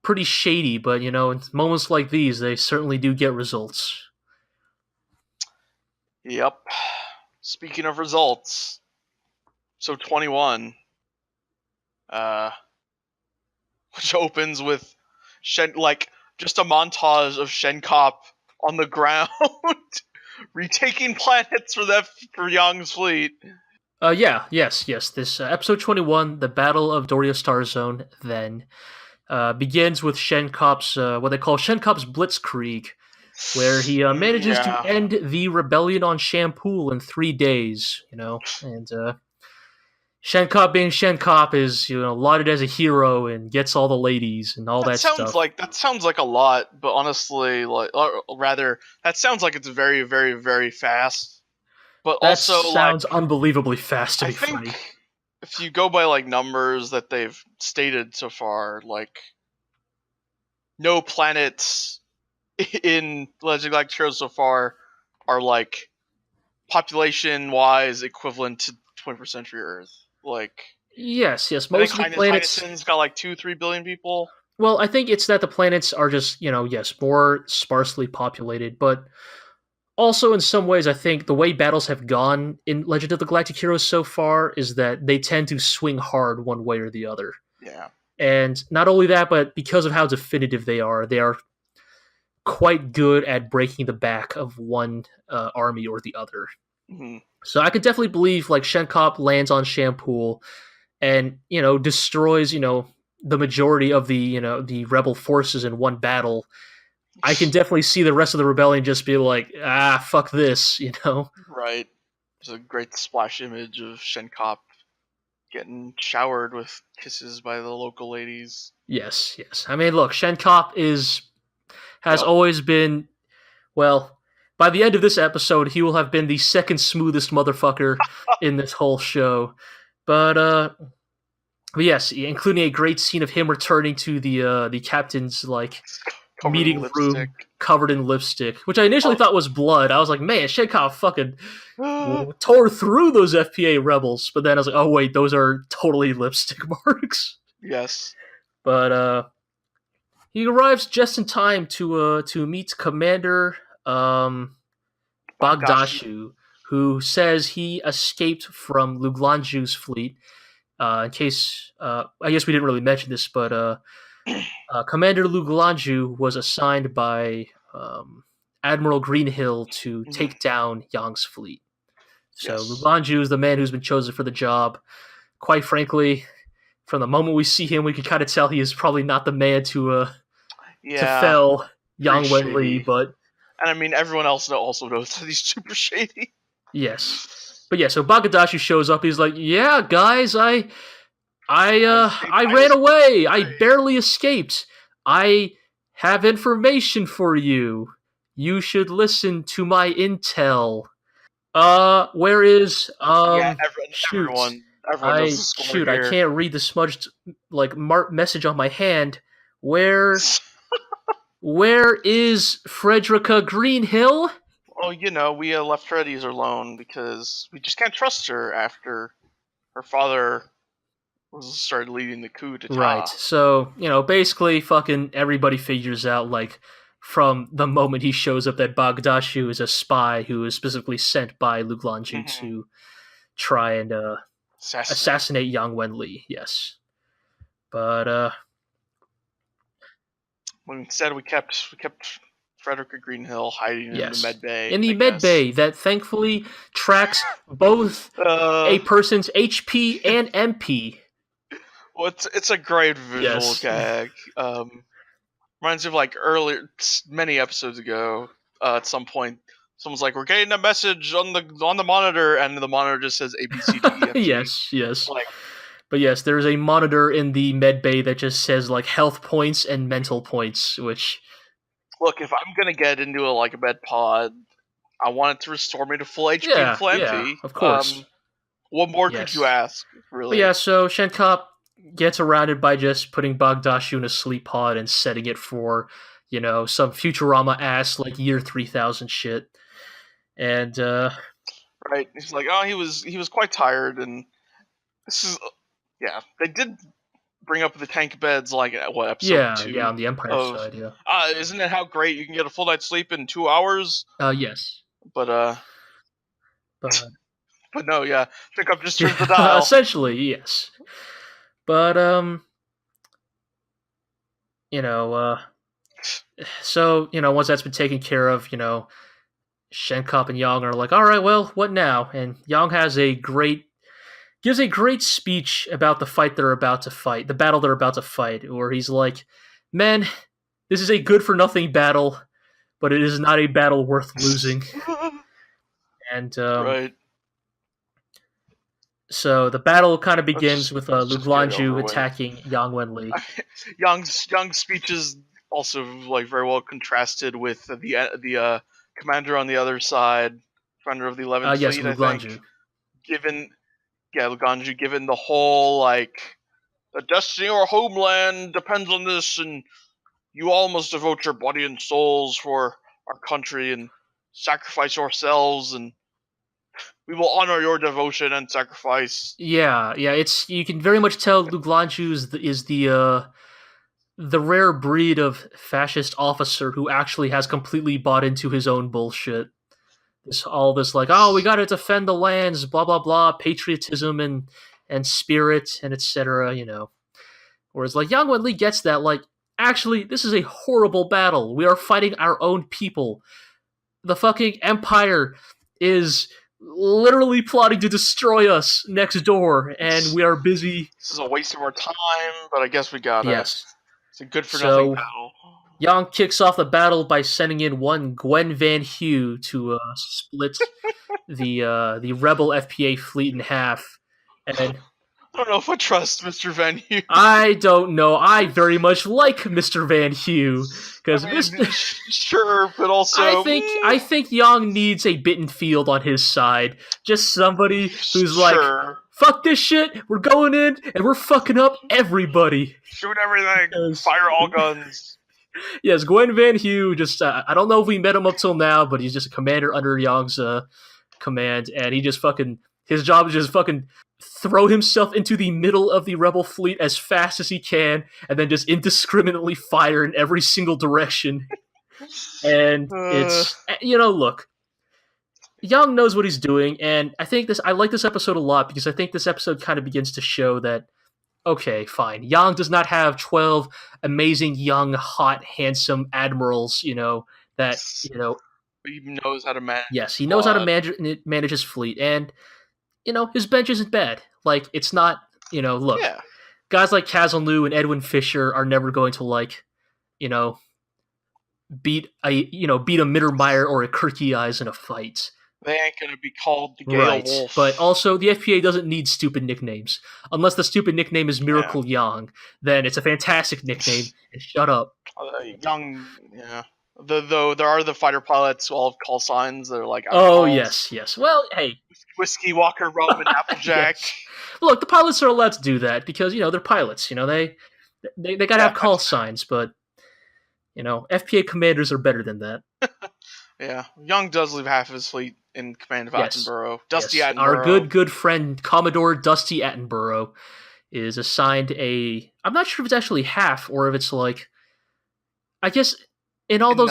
pretty shady, but, in moments like these, they certainly do get results. Yep. Speaking of results, so 21, which opens with just a montage of Schenkopp on the ground, retaking planets for Yang's fleet. Yes. This episode 21, the Battle of Doria Starzone, then begins with Schenkopp's what they call Schenkopp's Blitzkrieg, where he manages to end the rebellion on Shampoo in 3 days. And Schenkopp being Schenkopp is lauded as a hero and gets all the ladies and all that stuff. That sounds like a lot, but honestly, that sounds like it's very, very, very fast. But that also sounds unbelievably fast to be funny. If you go by numbers that they've stated so far, no planets in Legend of Galactic Heroes so far are population wise equivalent to 21st century Earth. Yes, yes. I think Most of the planets. Heinessen's got like 2-3 billion people. Well, I think it's that the planets are just, yes, more sparsely populated, but also in some ways, I think the way battles have gone in Legend of the Galactic Heroes so far is that they tend to swing hard one way or the other. Yeah. And not only that, but because of how definitive they are quite good at breaking the back of one army or the other. Mm-hmm. So I could definitely believe like Schenkopp lands on Shampoo and destroys the majority of the rebel forces in one battle. I can definitely see the rest of the rebellion just be like, fuck this. Right. There's a great splash image of Schenkopp getting showered with kisses by the local ladies. Yes, yes. I mean, look, Schenkopp has Yep. always been, well, by the end of this episode, he will have been the second smoothest motherfucker in this whole show. But yes, including a great scene of him returning to the captain's Covered in meeting lipstick. room covered in lipstick, which I initially thought was blood. I was like, man, Schenkopp fucking tore through those FPA rebels. But then I was like, oh wait, those are totally lipstick marks. Yes. But he arrives just in time to meet Commander Bagdashu, who says he escaped from Luglanju's fleet. In case, I guess we didn't really mention this, but Commander Luglanju was assigned by Admiral Greenhill to take down Yang's fleet. So Yes. Luglanju is the man who's been chosen for the job. Quite frankly, from the moment we see him, we can kind of tell he is probably not the man to fell Yang Wenli, but and I mean everyone else also knows that he's super shady. Yes, but yeah. So Bagdashu shows up. He's like, "Yeah, guys, I ran away. I barely escaped. I have information for you. You should listen to my intel." Where is everyone knows the score here. I can't read the smudged message on my hand. Where is Frederica Greenhill? Oh, we left Freddy's alone because we just can't trust her after her father started leading the coup d'etat. Right. So, basically fucking everybody figures out, from the moment he shows up that Bagdashu is a spy who is specifically sent by Luglanju to try and assassinate Yang Wenli. Yes. But instead we kept Frederica Greenhill hiding in the med bay. In the med bay that thankfully tracks both a person's HP and MP. Well, it's a great visual gag. Reminds me of earlier, many episodes ago. At some point, someone's like, "We're getting a message on the monitor," and the monitor just says A B C D E F G. Yes. But yes, there's a monitor in the med bay that just says health points and mental points. Which, look, if I'm gonna get into a med pod, I want it to restore me to full HP and full MP. Yeah, of course. What more could you ask, really? But yeah, so Schenkopp gets around it by just putting Bagdashu in a sleep pod and setting it for, some Futurama ass year 3000 shit. And right, he's like, oh, he was quite tired, and this is they did bring up the tank beds episode 2? Yeah, on the Empire side, yeah. Isn't it how great you can get a full night's sleep in 2 hours? Yes. But no, yeah, Schenkopp just turns the dial. Essentially, yes. But so once that's been taken care of, Schenkopp and Yang are like, all right, well, what now? And Yang gives a great speech about the fight they're about to fight, the battle they're about to fight, where he's like, "Men, this is a good for nothing battle, but it is not a battle worth losing." And right. So the battle kind of begins with Luglanju attacking Yang Wenli. Yang's speech is also very well contrasted with the commander on the other side, commander of the 11th yes, Fleet, Luglanju. Luglanju, given the whole the destiny of our homeland depends on this, and you all must devote your body and souls for our country and sacrifice yourselves, and we will honor your devotion and sacrifice. Yeah, it's you can very much tell LoGH is the rare breed of fascist officer who actually has completely bought into his own bullshit. All this like, oh, we got to defend the lands, blah blah blah, patriotism and spirit and etc. Whereas like Yang Wenli gets that, like, actually this is a horrible battle. We are fighting our own people. The fucking Empire is literally plotting to destroy us next door, and we are busy. This is a waste of our time, but I guess we got it. Yes. It's a good for nothing battle. Yang kicks off the battle by sending in one Gwen Van Hue to split the rebel FPA fleet in half. And I don't know if I trust Mr. Van Hue. I don't know. I very much like Mr. Van Hue because sure, but also I think Yang needs a bitten field on his side. Just somebody who's like, fuck this shit. We're going in and we're fucking up everybody. Shoot everything. Fire all guns. Yes, Gwen Van Hue. Just I don't know if we met him up till now, but he's just a commander under Yang's command, and he just fucking his job is just fucking throw himself into the middle of the rebel fleet as fast as he can, and then just indiscriminately fire in every single direction. And it's look, Yang knows what he's doing, and I like this episode a lot because I think this episode kind of begins to show that, okay, fine, Yang does not have 12 amazing, young, hot, handsome admirals, he knows how to manage. Yes, he knows how to manage his fleet, and his bench isn't bad. Like, it's not, look, guys like Kazalnu and Edwin Fisher are never going to beat a Mittermeyer or a Kirky Eyes in a fight. They ain't gonna be called the Gale Wolf. But also, the FPA doesn't need stupid nicknames. Unless the stupid nickname is Miracle Yang, then it's a fantastic nickname, and shut up. Young, Though there are the fighter pilots who all have call signs. They're like, oh, yes. Well, hey. Whiskey, Walker, Rum, and Applejack. Yes. Look, the pilots are allowed to do that because, they're pilots. They gotta have call signs, but, FPA commanders are better than that. Yeah. Young does leave half of his fleet in command of Attenborough. Dusty Attenborough. Our good friend, Commodore Dusty Attenborough, is assigned I'm not sure if it's actually half or if it's like, I guess in all those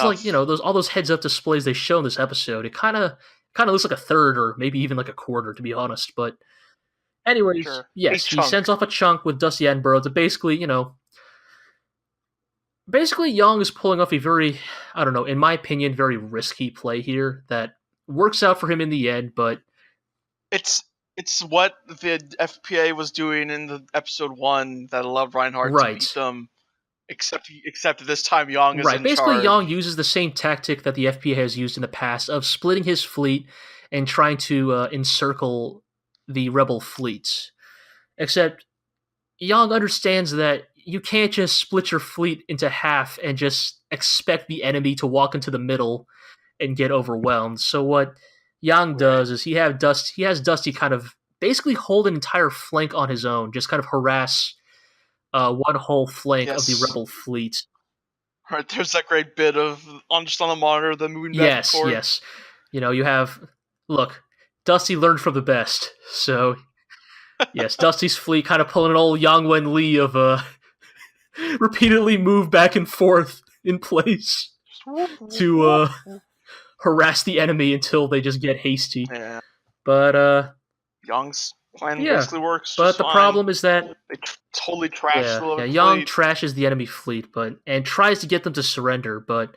all those heads up displays they show in this episode, it kind of looks like a third or maybe even like a quarter, to be honest. But anyways, yes, he sends off a chunk with Dusty Attenborough to basically, Basically, Yang is pulling off a very, I don't know, in my opinion, very risky play here that works out for him in the end, but it's what the FPA was doing in the episode 1 that allowed Reinhardt to beat them, except this time Yang is in Basically, charge. Yang uses the same tactic that the FPA has used in the past of splitting his fleet and trying to encircle the rebel fleets. Except Yang understands that you can't just split your fleet into half and just expect the enemy to walk into the middle and get overwhelmed. So what Yang does is he has Dusty kind of basically hold an entire flank on his own, just kind of harass one whole flank of the rebel fleet. Right, there's that great bit of just on the monitor, the moving back and forth. Yes. You have, look, Dusty learned from the best. So yes, Dusty's fleet kind of pulling an old Yang Wenli of repeatedly move back and forth in place to harass the enemy until they just get hasty. Yeah. But Yang's plan basically works. But the problem is that they totally trash the fleet. Yang trashes the enemy fleet, and tries to get them to surrender. But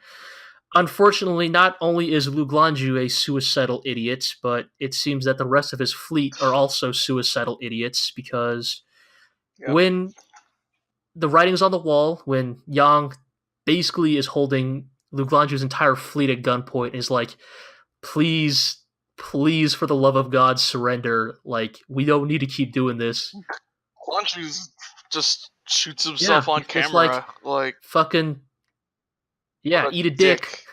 unfortunately, not only is LoGH a suicidal idiot, but it seems that the rest of his fleet are also suicidal idiots because when the writing's on the wall, when Yang basically is holding LoGH's entire fleet at gunpoint and is like, please, for the love of God, surrender. Like, we don't need to keep doing this. LoGH just shoots himself on camera. Like fucking, eat a dick.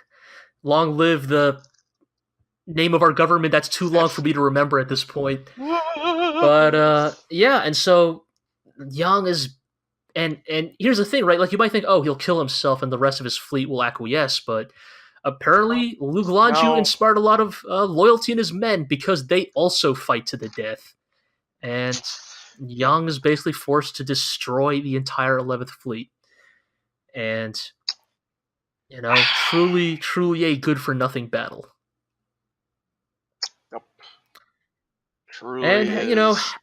Long live the name of our government that's too long for me to remember at this point. But, and so Yang is... And here's the thing, right? Like, you might think, oh, he'll kill himself and the rest of his fleet will acquiesce, but apparently LoGH No. inspired a lot of loyalty in his men because they also fight to the death. And Yang is basically forced to destroy the entire 11th Fleet. And, truly a good-for-nothing battle. Yep. Truly And, is.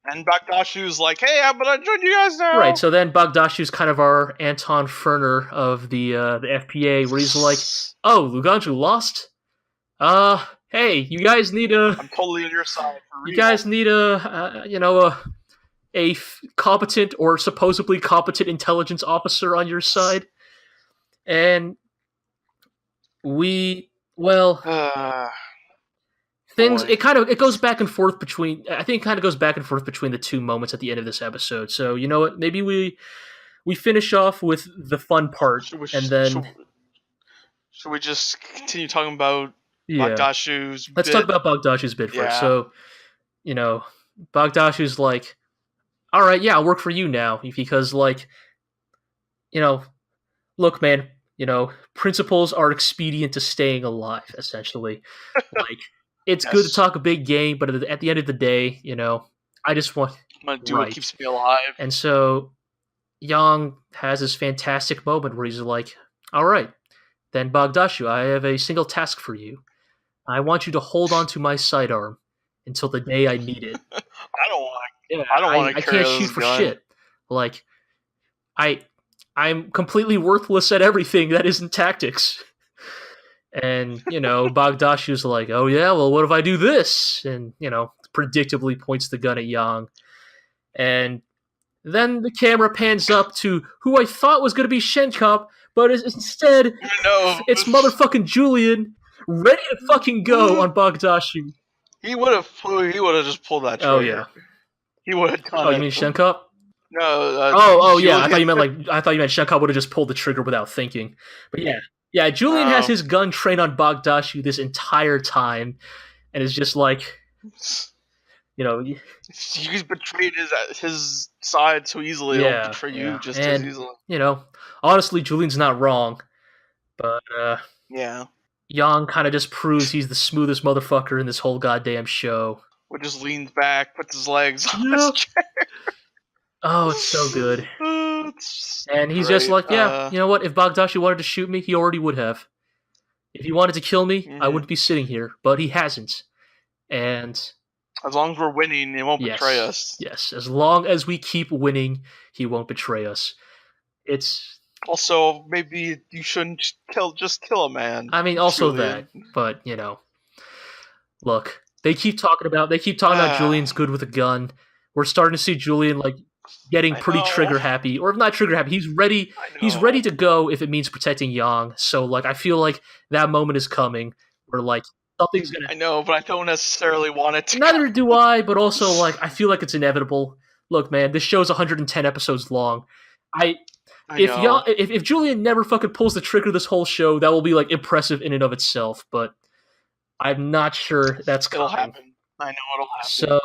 And Bagdashu's like, hey, how about I join you guys now? Right, so then Bagdashu's kind of our Anton Ferner of the FPA, where he's like, oh, LoGH lost? Hey, you guys need I'm totally on your side for real. You guys need a competent or supposedly competent intelligence officer on your side. And things it goes back and forth between the two moments at the end of this episode. So you know what, maybe we finish off with the fun part, should we just continue talking about Bagdashu's let's talk about Bagdashu's bit first. So Bagdashu's like, all right, yeah, I'll work for you now, because look, man, principles are expedient to staying alive, essentially. Like, it's good to talk a big game, but at the end of the day, I just want... I'm going to do what keeps me alive. And so, Yang has this fantastic moment where he's like, all right, then Bagdashu, I have a single task for you. I want you to hold on to my sidearm until the day I need it. I can't shoot for shit. Like, I'm completely worthless at everything that isn't tactics. And, Bagdashu's like, oh yeah, well, what if I do this? And, predictably points the gun at Yang. And then the camera pans up to who I thought was going to be Schenkopp, but instead, it's motherfucking Julian, ready to fucking go on Bagdashu. He would have just pulled that trigger. Oh, yeah. He would have done it. Oh, you mean Schenkopp? No. Yeah. I thought you meant Schenkopp would have just pulled the trigger without thinking. But yeah. Julian has his gun trained on Bagdashu this entire time, and is just like, he's betrayed his side so easily. He'll betray you just as easily. Honestly, Julian's not wrong, but Yang kind of just proves he's the smoothest motherfucker in this whole goddamn show. Or just leans back, puts his legs on his chair. Oh, it's so good. And he's just like, you know what? If Bagdashu wanted to shoot me, he already would have. If he wanted to kill me, I wouldn't be sitting here. But he hasn't. And as long as we're winning, he won't betray us. Yes, as long as we keep winning, he won't betray us. It's also, maybe you shouldn't just kill a man. I mean, also Julian. That, but look, they keep talking about Julian's good with a gun. We're starting to see Julian getting pretty trigger happy, or if not trigger happy, he's ready. He's ready to go if it means protecting Yang. So I feel like that moment is coming where something's gonna. I know, but I don't necessarily want it to. Neither do I, but also I feel like it's inevitable. Look, man, this show's 110 episodes long. If Julian never fucking pulls the trigger this whole show, that will be impressive in and of itself. But I'm not sure that's it'll coming. happen. I know it'll happen. So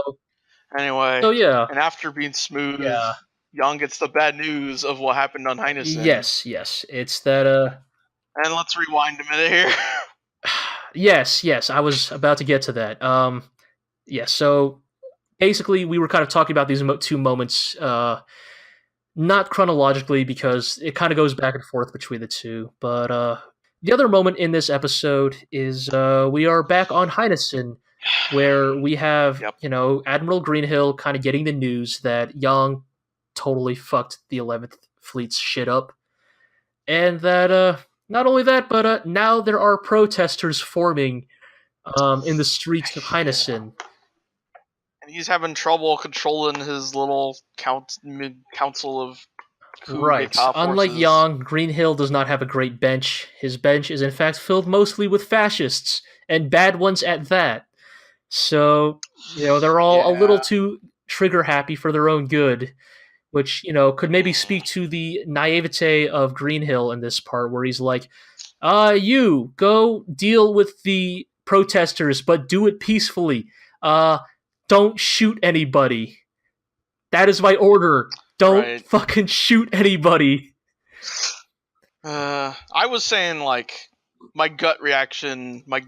anyway, and after being smooth, Yang gets the bad news of what happened on Heinessen. Yes, it's that. And let's rewind a minute here. Yes, I was about to get to that. So basically, we were kind of talking about these two moments, not chronologically because it kind of goes back and forth between the two. But the other moment in this episode is we are back on Heinessen, where we have Admiral Greenhill kind of getting the news that Yang totally fucked the 11th Fleet's shit up, and that not only that, but now there are protesters forming in the streets of Heinessen. And he's having trouble controlling his little council of right. Unlike Yang, Greenhill does not have a great bench. His bench is in fact filled mostly with fascists, and bad ones at that. So, they're all a little too trigger happy for their own good, which, could maybe speak to the naivete of Greenhill in this part, where he's like, you go deal with the protesters, but do it peacefully. Don't shoot anybody. That is my order. Don't fucking shoot anybody. I was saying my gut reaction, my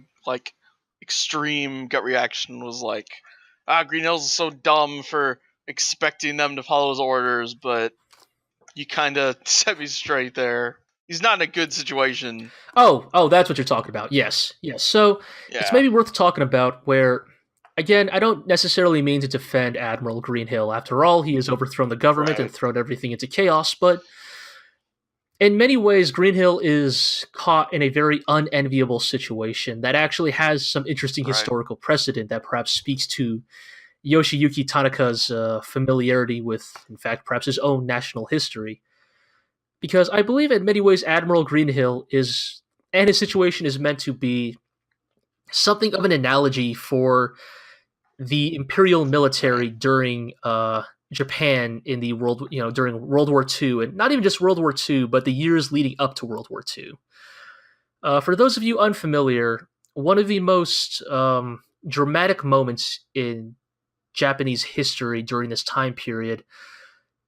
extreme gut reaction was like, Green Hills is so dumb for expecting them to follow his orders, but you kind of set me straight there. He's not in a good situation. Oh, that's what you're talking about. Yes. So it's maybe worth talking about where, again, I don't necessarily mean to defend Admiral Greenhill. After all, he has overthrown the government and thrown everything into chaos, but in many ways, Greenhill is caught in a very unenviable situation that actually has some interesting historical precedent that perhaps speaks to Yoshiyuki Tanaka's familiarity with, in fact, perhaps his own national history. Because I believe in many ways Admiral Greenhill is, and his situation is meant to be something of an analogy for the imperial military during Japan in the during World War II, and not even just World War II, but the years leading up to World War II. For those of you unfamiliar, one of the most dramatic moments in Japanese history during this time period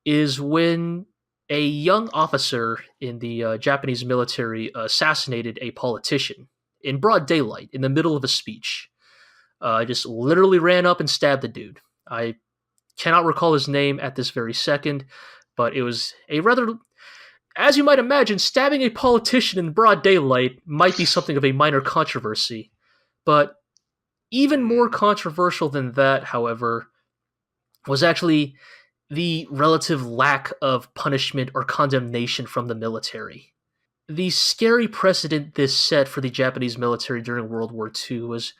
is when a young officer in the Japanese military assassinated a politician in broad daylight in the middle of a speech. Just literally ran up and stabbed the dude. I cannot recall his name at this very second, but it was a rather, as you might imagine, stabbing a politician in broad daylight might be something of a minor controversy. But even more controversial than that, however, was actually the relative lack of punishment or condemnation from the military. The scary precedent this set for the Japanese military during World War II was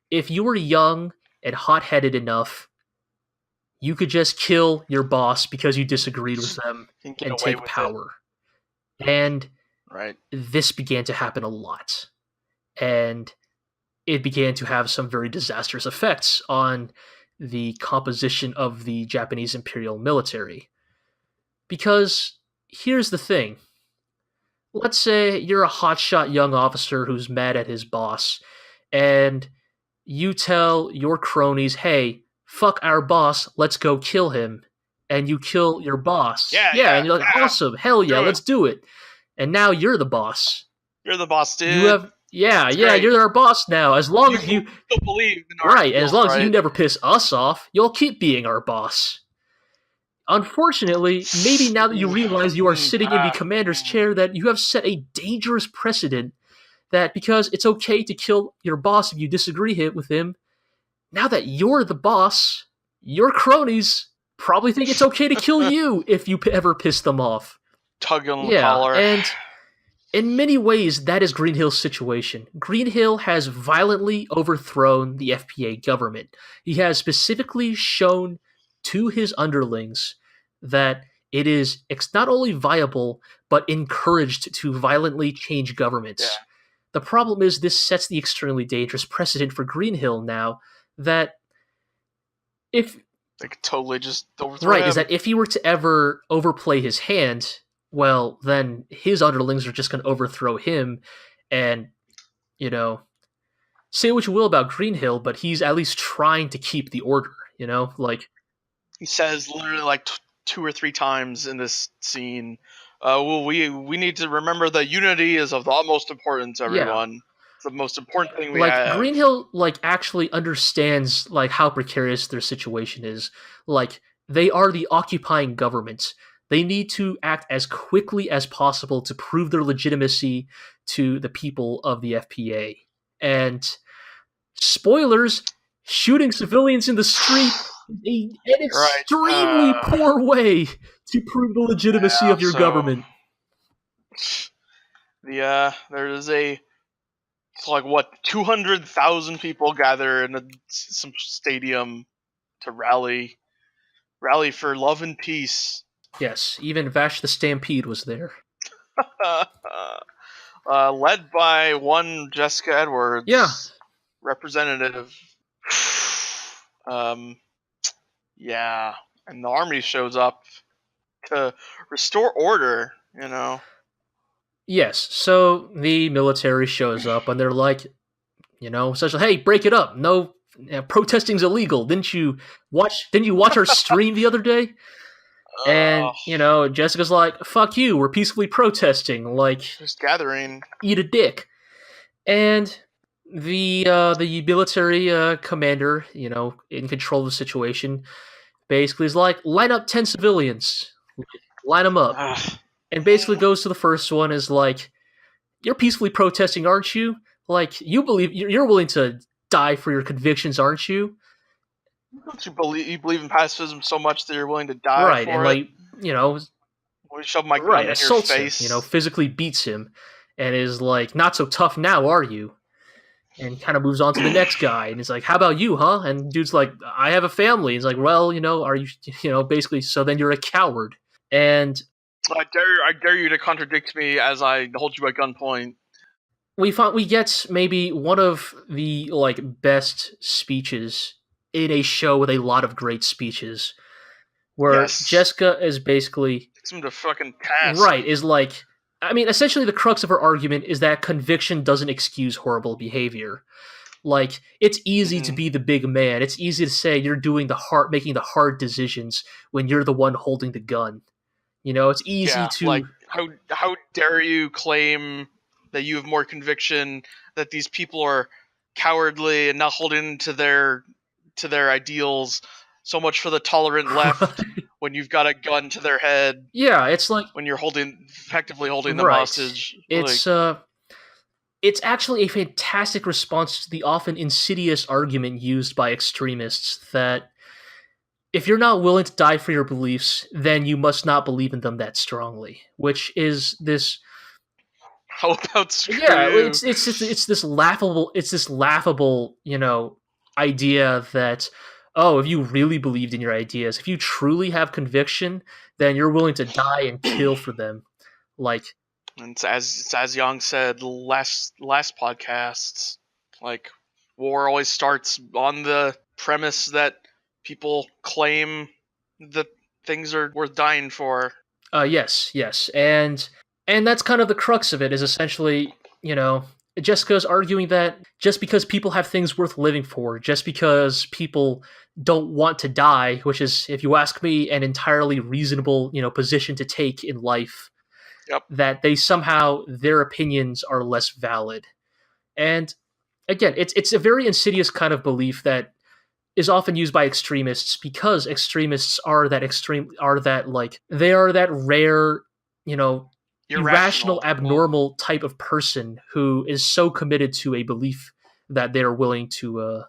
if you were young and hot-headed enough, you could just kill your boss because you disagreed with them and take power. And this began to happen a lot. And it began to have some very disastrous effects on the composition of the Japanese imperial military. Because here's the thing. Let's say you're a hotshot young officer who's mad at his boss, and you tell your cronies, hey, fuck our boss, let's go kill him. And you kill your boss. And you're like, awesome, hell yeah, let's do it. And now you're the boss. You're the boss, dude. You have you're our boss now. As long as you still believe in our and as long as you never piss us off, you'll keep being our boss. Unfortunately, maybe now that you realize you are sitting in the commander's chair, that you have set a dangerous precedent that because it's okay to kill your boss if you disagree with him, now that you're the boss, your cronies probably think it's okay to kill you if you ever piss them off. Tug on the collar. And in many ways, that is Greenhill's situation. Greenhill has violently overthrown the FPA government. He has specifically shown to his underlings that it is not only viable, but encouraged to violently change governments. Yeah. The problem is this sets the extremely dangerous precedent for Greenhill now that if... They could totally just overthrow him. Is that if he were to ever overplay his hand, well, then his underlings are just going to overthrow him and, say what you will about Greenhill, but he's at least trying to keep the order, He says literally 2 or 3 times in this scene, we need to remember that unity is of the utmost importance, everyone. Yeah. It's the most important thing we have. Greenhill, actually understands, how precarious their situation is. They are the occupying government. They need to act as quickly as possible to prove their legitimacy to the people of the FPA. And, spoilers, shooting civilians in the street is an extremely poor way to prove the legitimacy of your government. There's 200,000 people gather in some stadium to rally for love and peace. Yes, even Vash the Stampede was there. Led by one Jessica Edwards. Yeah. Representative. Yeah. And the army shows up to restore order, Yes, so the military shows up and they're like, hey, break it up. No, protesting's illegal. Didn't you watch our stream the other day? And, Jessica's like, fuck you, we're peacefully protesting. Just gathering. Eat a dick. And the military commander, in control of the situation, basically is like, line up 10 civilians, line them up, and basically goes to the first one is like, you're peacefully protesting, aren't you? Like, you're willing to die for your convictions, aren't you? Don't you believe in pacifism so much that you're willing to die Right, for and it? like, We shove my gun right, in your assaults face. him, physically beats him, and is like, not so tough now, are you? And kind of moves on to the next guy, and he's like, how about you, huh? And dude's like, I have a family. He's like, well, are you, basically, so then you're a coward. And I dare you to contradict me as I hold you at gunpoint. we get maybe one of the like best speeches in a show with a lot of great speeches, where Yes. Jessica is basically Takes him to fucking task. right, is like, I mean, essentially the crux of her argument is that conviction doesn't excuse horrible behavior. Like, it's easy to be the big man. It's easy to say you're making the hard decisions when you're the one holding the gun. It's easy to like, how dare you claim that you have more conviction, that these people are cowardly and not holding to their ideals. So much for the tolerant left when you've got a gun to their head. Yeah, it's like when you're effectively holding them hostage. It's actually a fantastic response to the often insidious argument used by extremists that if you're not willing to die for your beliefs, then you must not believe in them that strongly. Which is this. How about screw yeah? you? It's this laughable idea that, oh, if you really believed in your ideas, if you truly have conviction, then you're willing to die and kill for them. Like, and as Yang said last podcast, like, war always starts on the premise that people claim that things are worth dying for. Yes, and that's kind of the crux of it. Is essentially, Jessica's arguing that just because people have things worth living for, just because people don't want to die, which is, if you ask me, an entirely reasonable, position to take in life, that their opinions are less valid. And again, it's a very insidious kind of belief that is often used by extremists, because extremists are that rare, irrational, abnormal type of person who is so committed to a belief that they're willing to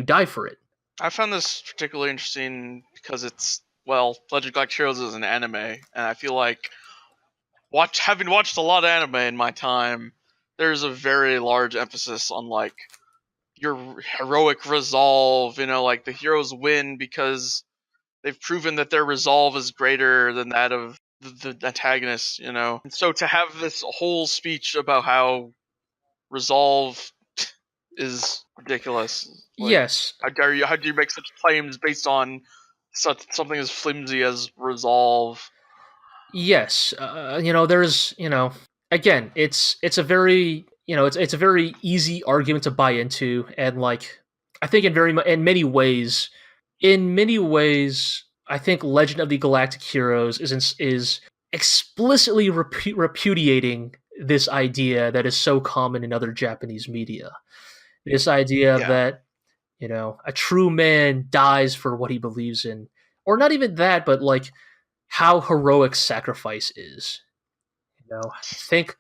die for it. I found this particularly interesting because it's, Legend of Galactic Heroes is an anime, and I feel like having watched a lot of anime in my time, there's a very large emphasis on like your heroic resolve. Like the heroes win because they've proven that their resolve is greater than that of the antagonist. And so to have this whole speech about how resolve is ridiculous. Yes. How dare you make such claims based on something as flimsy as resolve? Yes. There's, again, it's a very, it's a very easy argument to buy into, and like, I think in many ways, I think Legend of the Galactic Heroes is explicitly repudiating this idea that is so common in other Japanese media. This idea that, a true man dies for what he believes in, or not even that, but like how heroic sacrifice is. Think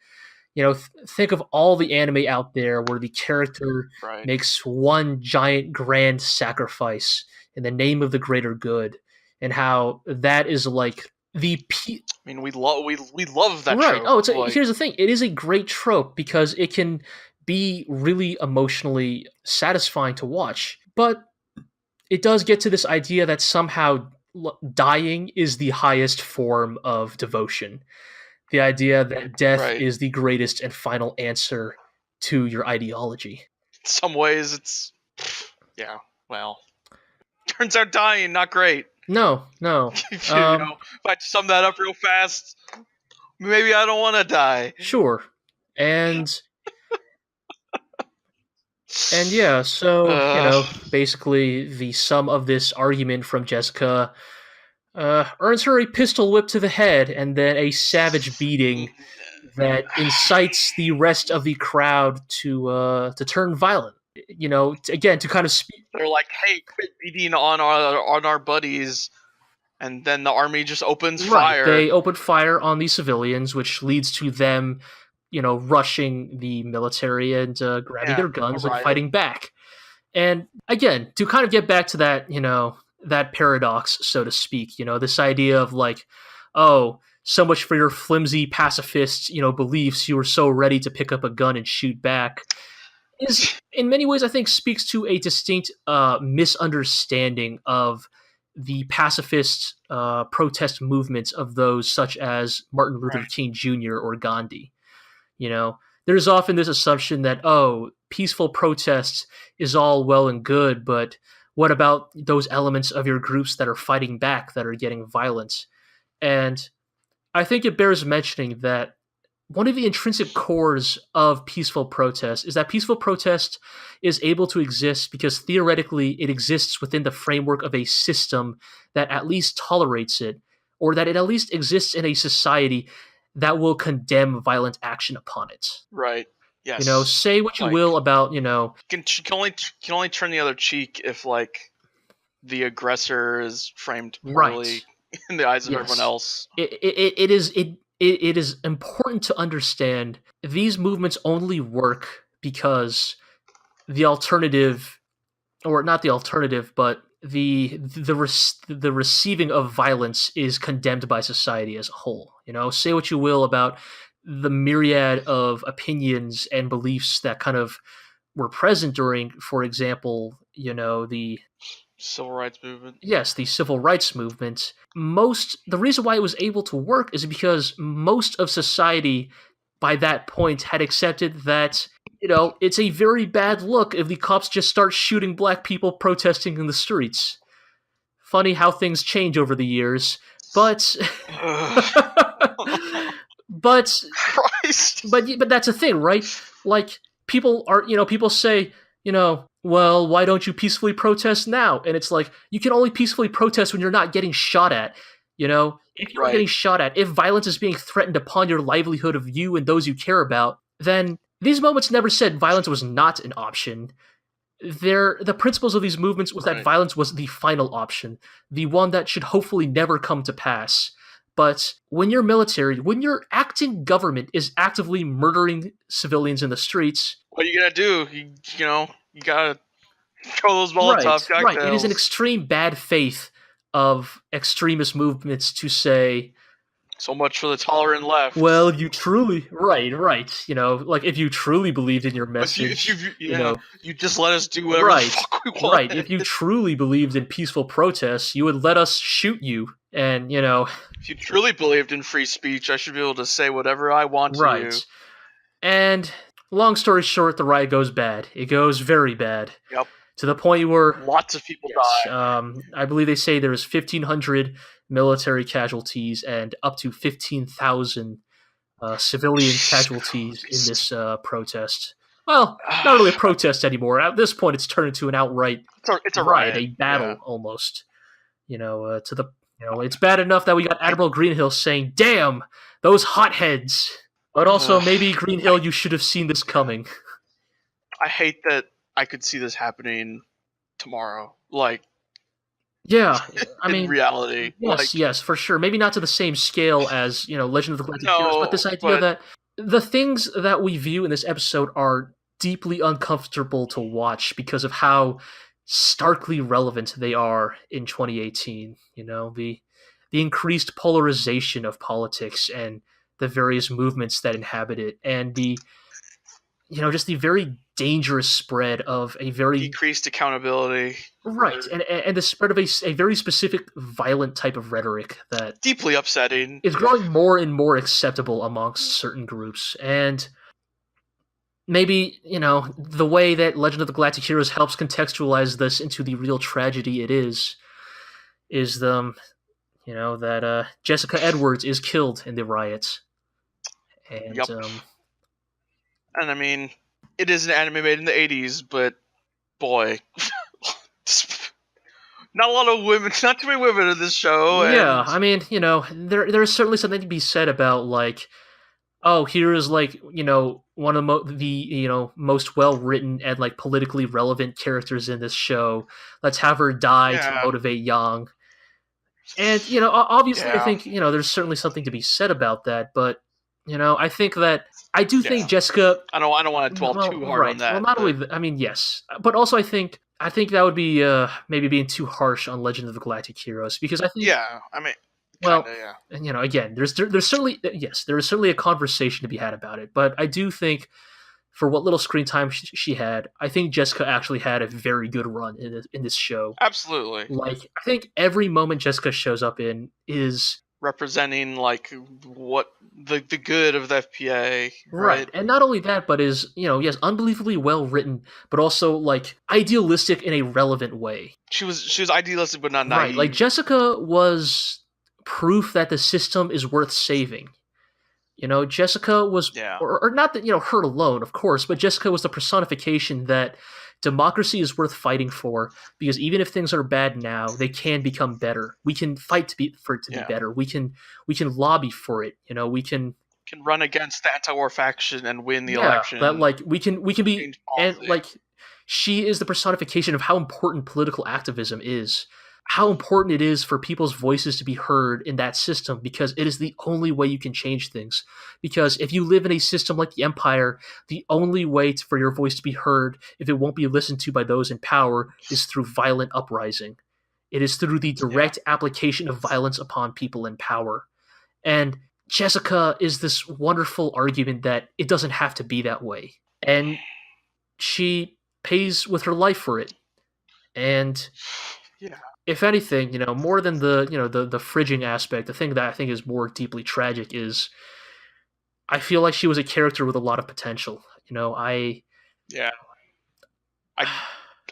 of all the anime out there where the character makes one giant grand sacrifice in the name of the greater good, and how that is like we love that trope. Oh, here's the thing. It is a great trope because it can be really emotionally satisfying to watch, but it does get to this idea that somehow dying is the highest form of devotion. The idea that death is the greatest and final answer to your ideology. In some ways, it's turns out dying not great. No. If I sum that up real fast, maybe I don't want to die. Sure, and yeah, so basically the sum of this argument from Jessica earns her a pistol whip to the head and then a savage beating that incites the rest of the crowd to turn violent. Again, to kind of speak. They're like, "Hey, quit beating on our buddies," and then the army just opens fire. They open fire on the civilians, which leads to them, rushing the military and grabbing their guns and fighting back. And again, to kind of get back to that, that paradox, so to speak, this idea of like, oh, so much for your flimsy pacifist, beliefs. You were so ready to pick up a gun and shoot back. Is in many ways, I think, speaks to a distinct misunderstanding of the pacifist protest movements of those such as Martin Luther King Jr. or Gandhi. There's often this assumption that, oh, peaceful protest is all well and good, but what about those elements of your groups that are fighting back, that are getting violent? And I think it bears mentioning that one of the intrinsic cores of peaceful protest is that peaceful protest is able to exist because theoretically it exists within the framework of a system that at least tolerates it, or that it at least exists in a society that will condemn violent action upon it. Right. Yes. Say what you will about, You can only turn the other cheek if, like, the aggressor is framed poorly in the eyes of everyone else. It is important to understand these movements only work because the alternative, or not the alternative, but the receiving of violence is condemned by society as a whole. Say what you will about the myriad of opinions and beliefs that kind of were present during, for example, the Civil rights movement. Yes, the civil rights movement. The reason why it was able to work is because most of society by that point had accepted that, it's a very bad look if the cops just start shooting black people protesting in the streets. Funny how things change over the years, but but that's a thing, right? Like, people say, well, why don't you peacefully protest now? And it's like, you can only peacefully protest when you're not getting shot at. If you're getting shot at, if violence is being threatened upon your livelihood of you and those you care about, then these moments never said violence was not an option. The principles of these movements was that violence was the final option, the one that should hopefully never come to pass. But when your military, when your acting government is actively murdering civilians in the streets, what are you gonna do? You gotta throw those Molotov cocktails. Right. It is an extreme bad faith of extremist movements to say, so much for the tolerant left. Well, you truly, right. Like, if you truly believed in your message, you just let us do whatever the fuck we want. Right. If you truly believed in peaceful protests, you would let us shoot you. And, if you truly believed in free speech, I should be able to say whatever I want to you. And long story short, the riot goes bad. It goes very bad. Yep. To the point where lots of people die. I believe they say there's 1,500 military casualties and up to 15,000 civilian casualties in this protest. Well, not really a protest anymore. At this point, it's turned into an outright it's a riot, a battle almost. It's bad enough that we got Admiral Greenhill saying, "Damn, those hotheads." But also, maybe Greenhill, you should have seen this coming. I hate that I could see this happening tomorrow. Like, yeah, in reality. Yes, for sure. Maybe not to the same scale as, Legend of the Galactic Heroes, but this idea that the things that we view in this episode are deeply uncomfortable to watch because of how starkly relevant they are in 2018. The increased polarization of politics and the various movements that inhabit it, and the just the very dangerous spread of a very decreased accountability, right, and the spread of a very specific violent type of rhetoric that deeply upsetting is growing more and more acceptable amongst certain groups. And maybe the way that Legend of the Galactic Heroes helps contextualize this into the real tragedy it is that Jessica Edwards is killed in the riots. And and I mean, it is an anime made in the 80s, but boy, not a lot of women, not too many women in this show. Yeah, I mean, there's certainly something to be said about, like, oh, here is like one of the most well written and like politically relevant characters in this show. Let's have her die to Yeah, motivate Yang. And obviously, I yeah, think there's certainly something to be said about that. But I think that I do think yeah. Jessica. I don't want to dwell Well, too hard on right. Well, that, not only but I mean, yes, but also I think that would be maybe being too harsh on Legend of the Galactic Heroes because I think yeah, I mean, kind well, of, yeah. and, again, there's certainly yes, there is certainly a conversation to be had about it, but I do think for what little screen time she had, I think Jessica actually had a very good run in this show. Absolutely. Like, I think every moment Jessica shows up in is Representing like what the good of the FPA, right, right? and not only that, but is yes, unbelievably well written, but also like idealistic in a relevant way. She was idealistic but not Right, like naive. Jessica was proof that the system is worth saving. Jessica was, Yeah, or not that, her alone, of course, but Jessica was the personification that democracy is worth fighting for because even if things are bad now, they can become better. We can fight for it to be yeah. better. We can lobby for it. We can, Can run against the anti-war faction and win the yeah, that election. like we can be, Change and policy. like she is the personification of how important political activism is, how important it is for people's voices to be heard in that system because it is the only way you can change things. Because if you live in a system like the Empire, the only way for your voice to be heard, if it won't be listened to by those in power, is through violent uprising. It is through the Yeah, direct application of violence upon people in power. And Jessica is this wonderful argument that it doesn't have to be that way. And she pays with her life for it. And yeah. if anything, more than the fridging aspect, the thing that I think is more deeply tragic is I feel like she was a character with a lot of potential. I Yeah. I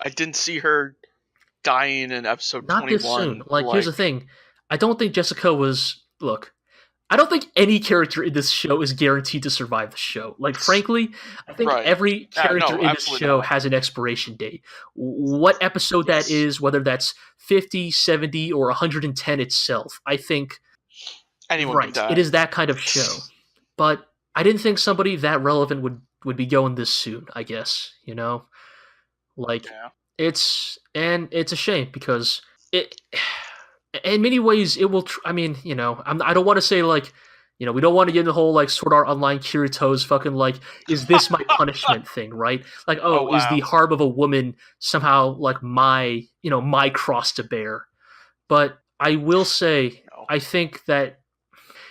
I didn't see her dying in episode not this soon. 21. Like, here's the Like, thing. I don't think Jessica was look, I don't think any character in this show is guaranteed to survive the show. Like, frankly, I think right. every character No, in this absolutely show not. has an expiration date. What episode that Yes. is, whether that's 50, 70, or 110 itself, I think, Anyone can right, it die. is that kind of show. But I didn't think somebody that relevant would be going this soon, I guess, Like, Yeah. it's a shame because it in many ways it will I mean I don't want to say like we don't want to get into the whole like Sword Art Online Kirito's fucking like is this my punishment thing, right? Like, Oh oh, is the wow. harm of a woman somehow like my cross to bear? But I will say No. I think that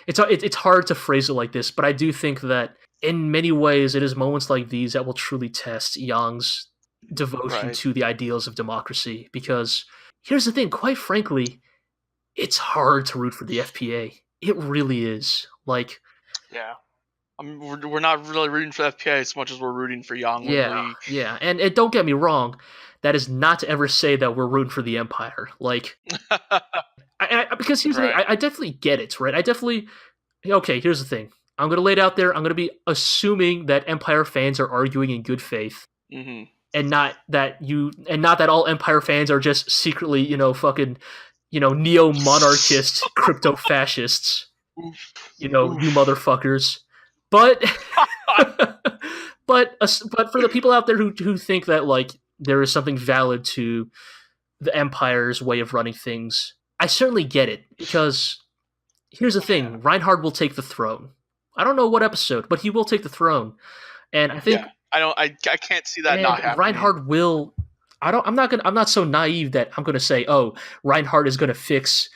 it's hard to phrase it like this, but I do think that in many ways it is moments like these that will truly test Yang's devotion Right. to the ideals of democracy. Because here's the thing, quite frankly, it's hard to root for the FPA. It really is. Like, Yeah. I mean, we're not really rooting for the FPA as much as we're rooting for Yang Wen yeah, Lee. yeah, and don't get me wrong, that is not to ever say that we're rooting for the Empire. Like, because here's the thing, Right. I definitely get it, right? I definitely okay. Here's the thing. I'm gonna lay it out there. I'm gonna be assuming that Empire fans are arguing in good faith, Mm-hmm. and not that all Empire fans are just secretly, fucking, neo monarchist crypto fascists. Oof. You Oof. motherfuckers. But but for the people out there who think that like there is something valid to the Empire's way of running things, I certainly get it because here's the Yeah. thing: Reinhard will take the throne. I don't know what episode, but he will take the throne, and I think Yeah. I can't see that and not happening. Reinhard will. I'm not so naive that I'm gonna say, oh, Reinhard is gonna fix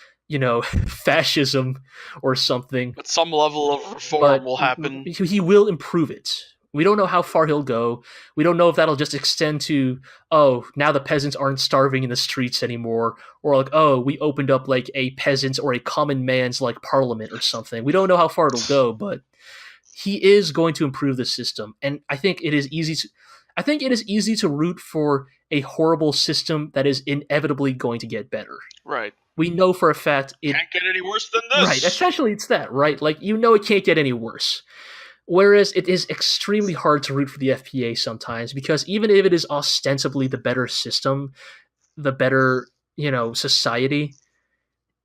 fascism or something, But some level of reform but will happen. he will improve it. We don't know how far he'll go. We don't know if that'll just extend to, oh, now the peasants aren't starving in the streets anymore, or like, oh, we opened up like a peasants or a common man's like parliament or something. We don't know how far it'll go, but he is going to improve the system, and I think it is easy to root for a horrible system that is inevitably going to get better. Right. We know for a fact it Can't get any worse than right. this. Essentially, it's that right. Like it can't get any worse. Whereas it is extremely hard to root for the FPA sometimes because even if it is ostensibly the better system, the better society,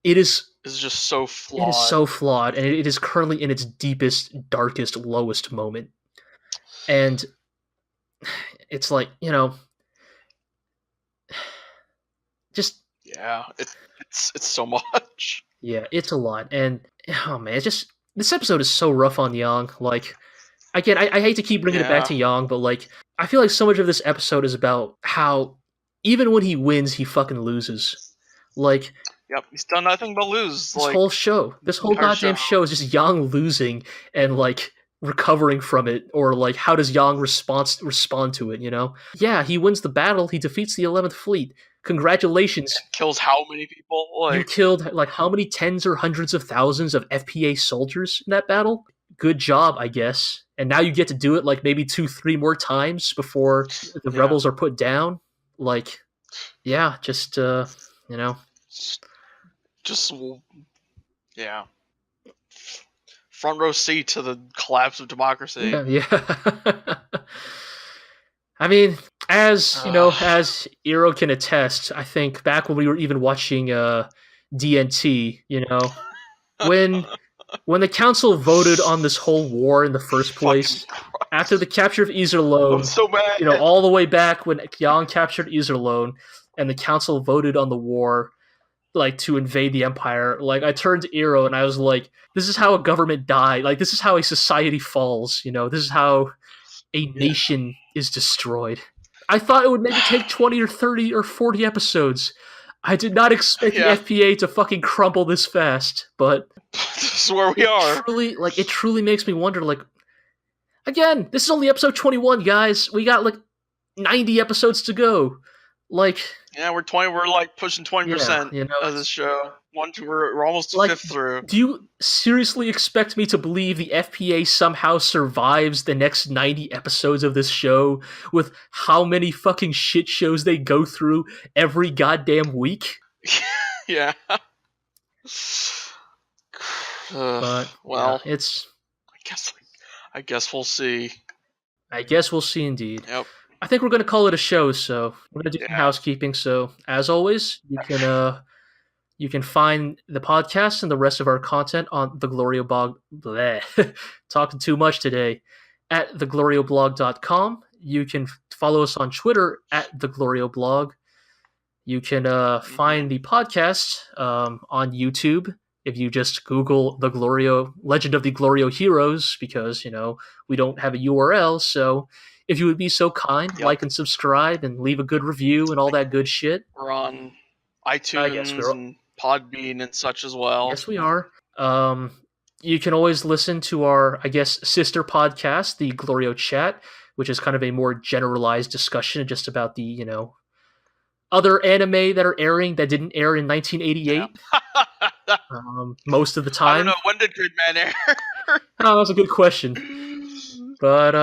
it is is just so flawed. It is so flawed, and it is currently in its deepest, darkest, lowest moment. And it's like, just yeah, it's so much. Yeah, it's a lot, and oh man, it's just this episode is so rough on Yang. Like, again, I hate to keep bringing it back to Yang, but like, I feel like so much of this episode is about how even when he wins, he fucking loses. Like, yep, he's done nothing but lose. This whole show, this whole goddamn show is just Yang losing and like recovering from it, or like how does Yang respond to it? Yeah, he wins the battle. He defeats the 11th Fleet. Congratulations. Kills how many people? You killed like how many tens or hundreds of thousands of FPA soldiers in that battle? Good job, I guess. And now you get to do it like maybe 2-3 more times before the rebels are put down. Like, yeah, just yeah. Front row seat to the collapse of democracy. Yeah. I mean, as as Iro can attest, I think back when we were even watching DNT, when the council voted on this whole war in the first place, after the capture of Iserlohn, I'm so mad. All the way back when Yang captured Iserlohn and the council voted on the war, like to invade the empire, like I turned to Iro and I was like, this is how a government died. Like, this is how a society falls. This is how a nation is destroyed. I thought it would maybe take 20 or 30 or 40 episodes. I did not expect the FPA to fucking crumble this fast, but this is where we are. It truly makes me wonder, like, again, this is only episode 21, guys. We got like 90 episodes to go. Like, yeah, we're like pushing 20% of this show. We're almost a fifth through. Do you seriously expect me to believe the FPA somehow survives the next 90 episodes of this show with how many fucking shit shows they go through every goddamn week? Yeah. But well, it's. I guess we'll see. I guess we'll see indeed. Yep. I think we're going to call it a show, so we're going to do some housekeeping. So, as always, you can find the podcast and the rest of our content on the GLORIO blog. Talking too much today. At theglorioblog.com. You can follow us on Twitter at theglorioblog. You can find the podcast on YouTube if you just Google the Legend of the GLORIO Heroes, because we don't have a URL. So if you would be so kind, like and subscribe and leave a good review and all that good shit. We're on iTunes and Podbean and such as well. Yes, we are. You can always listen to our, sister podcast, the GLORIO Chat, which is kind of a more generalized discussion just about the, other anime that are airing that didn't air in 1988. Most of the time. I don't know, when did Gridman air? Oh, that's a good question. But,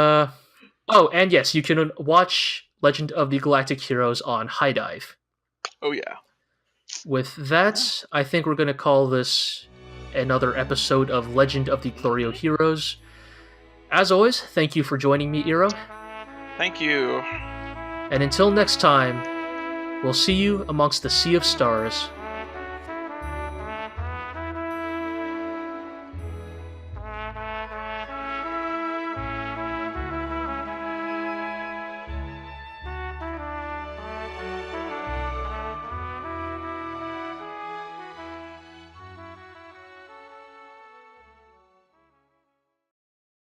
oh, and yes, you can watch Legend of the Galactic Heroes on High Dive. Oh, yeah. With that, I think we're going to call this another episode of Legend of the GLORIO Heroes. As always, thank you for joining me, Iro. Thank you. And until next time, we'll see you amongst the sea of stars.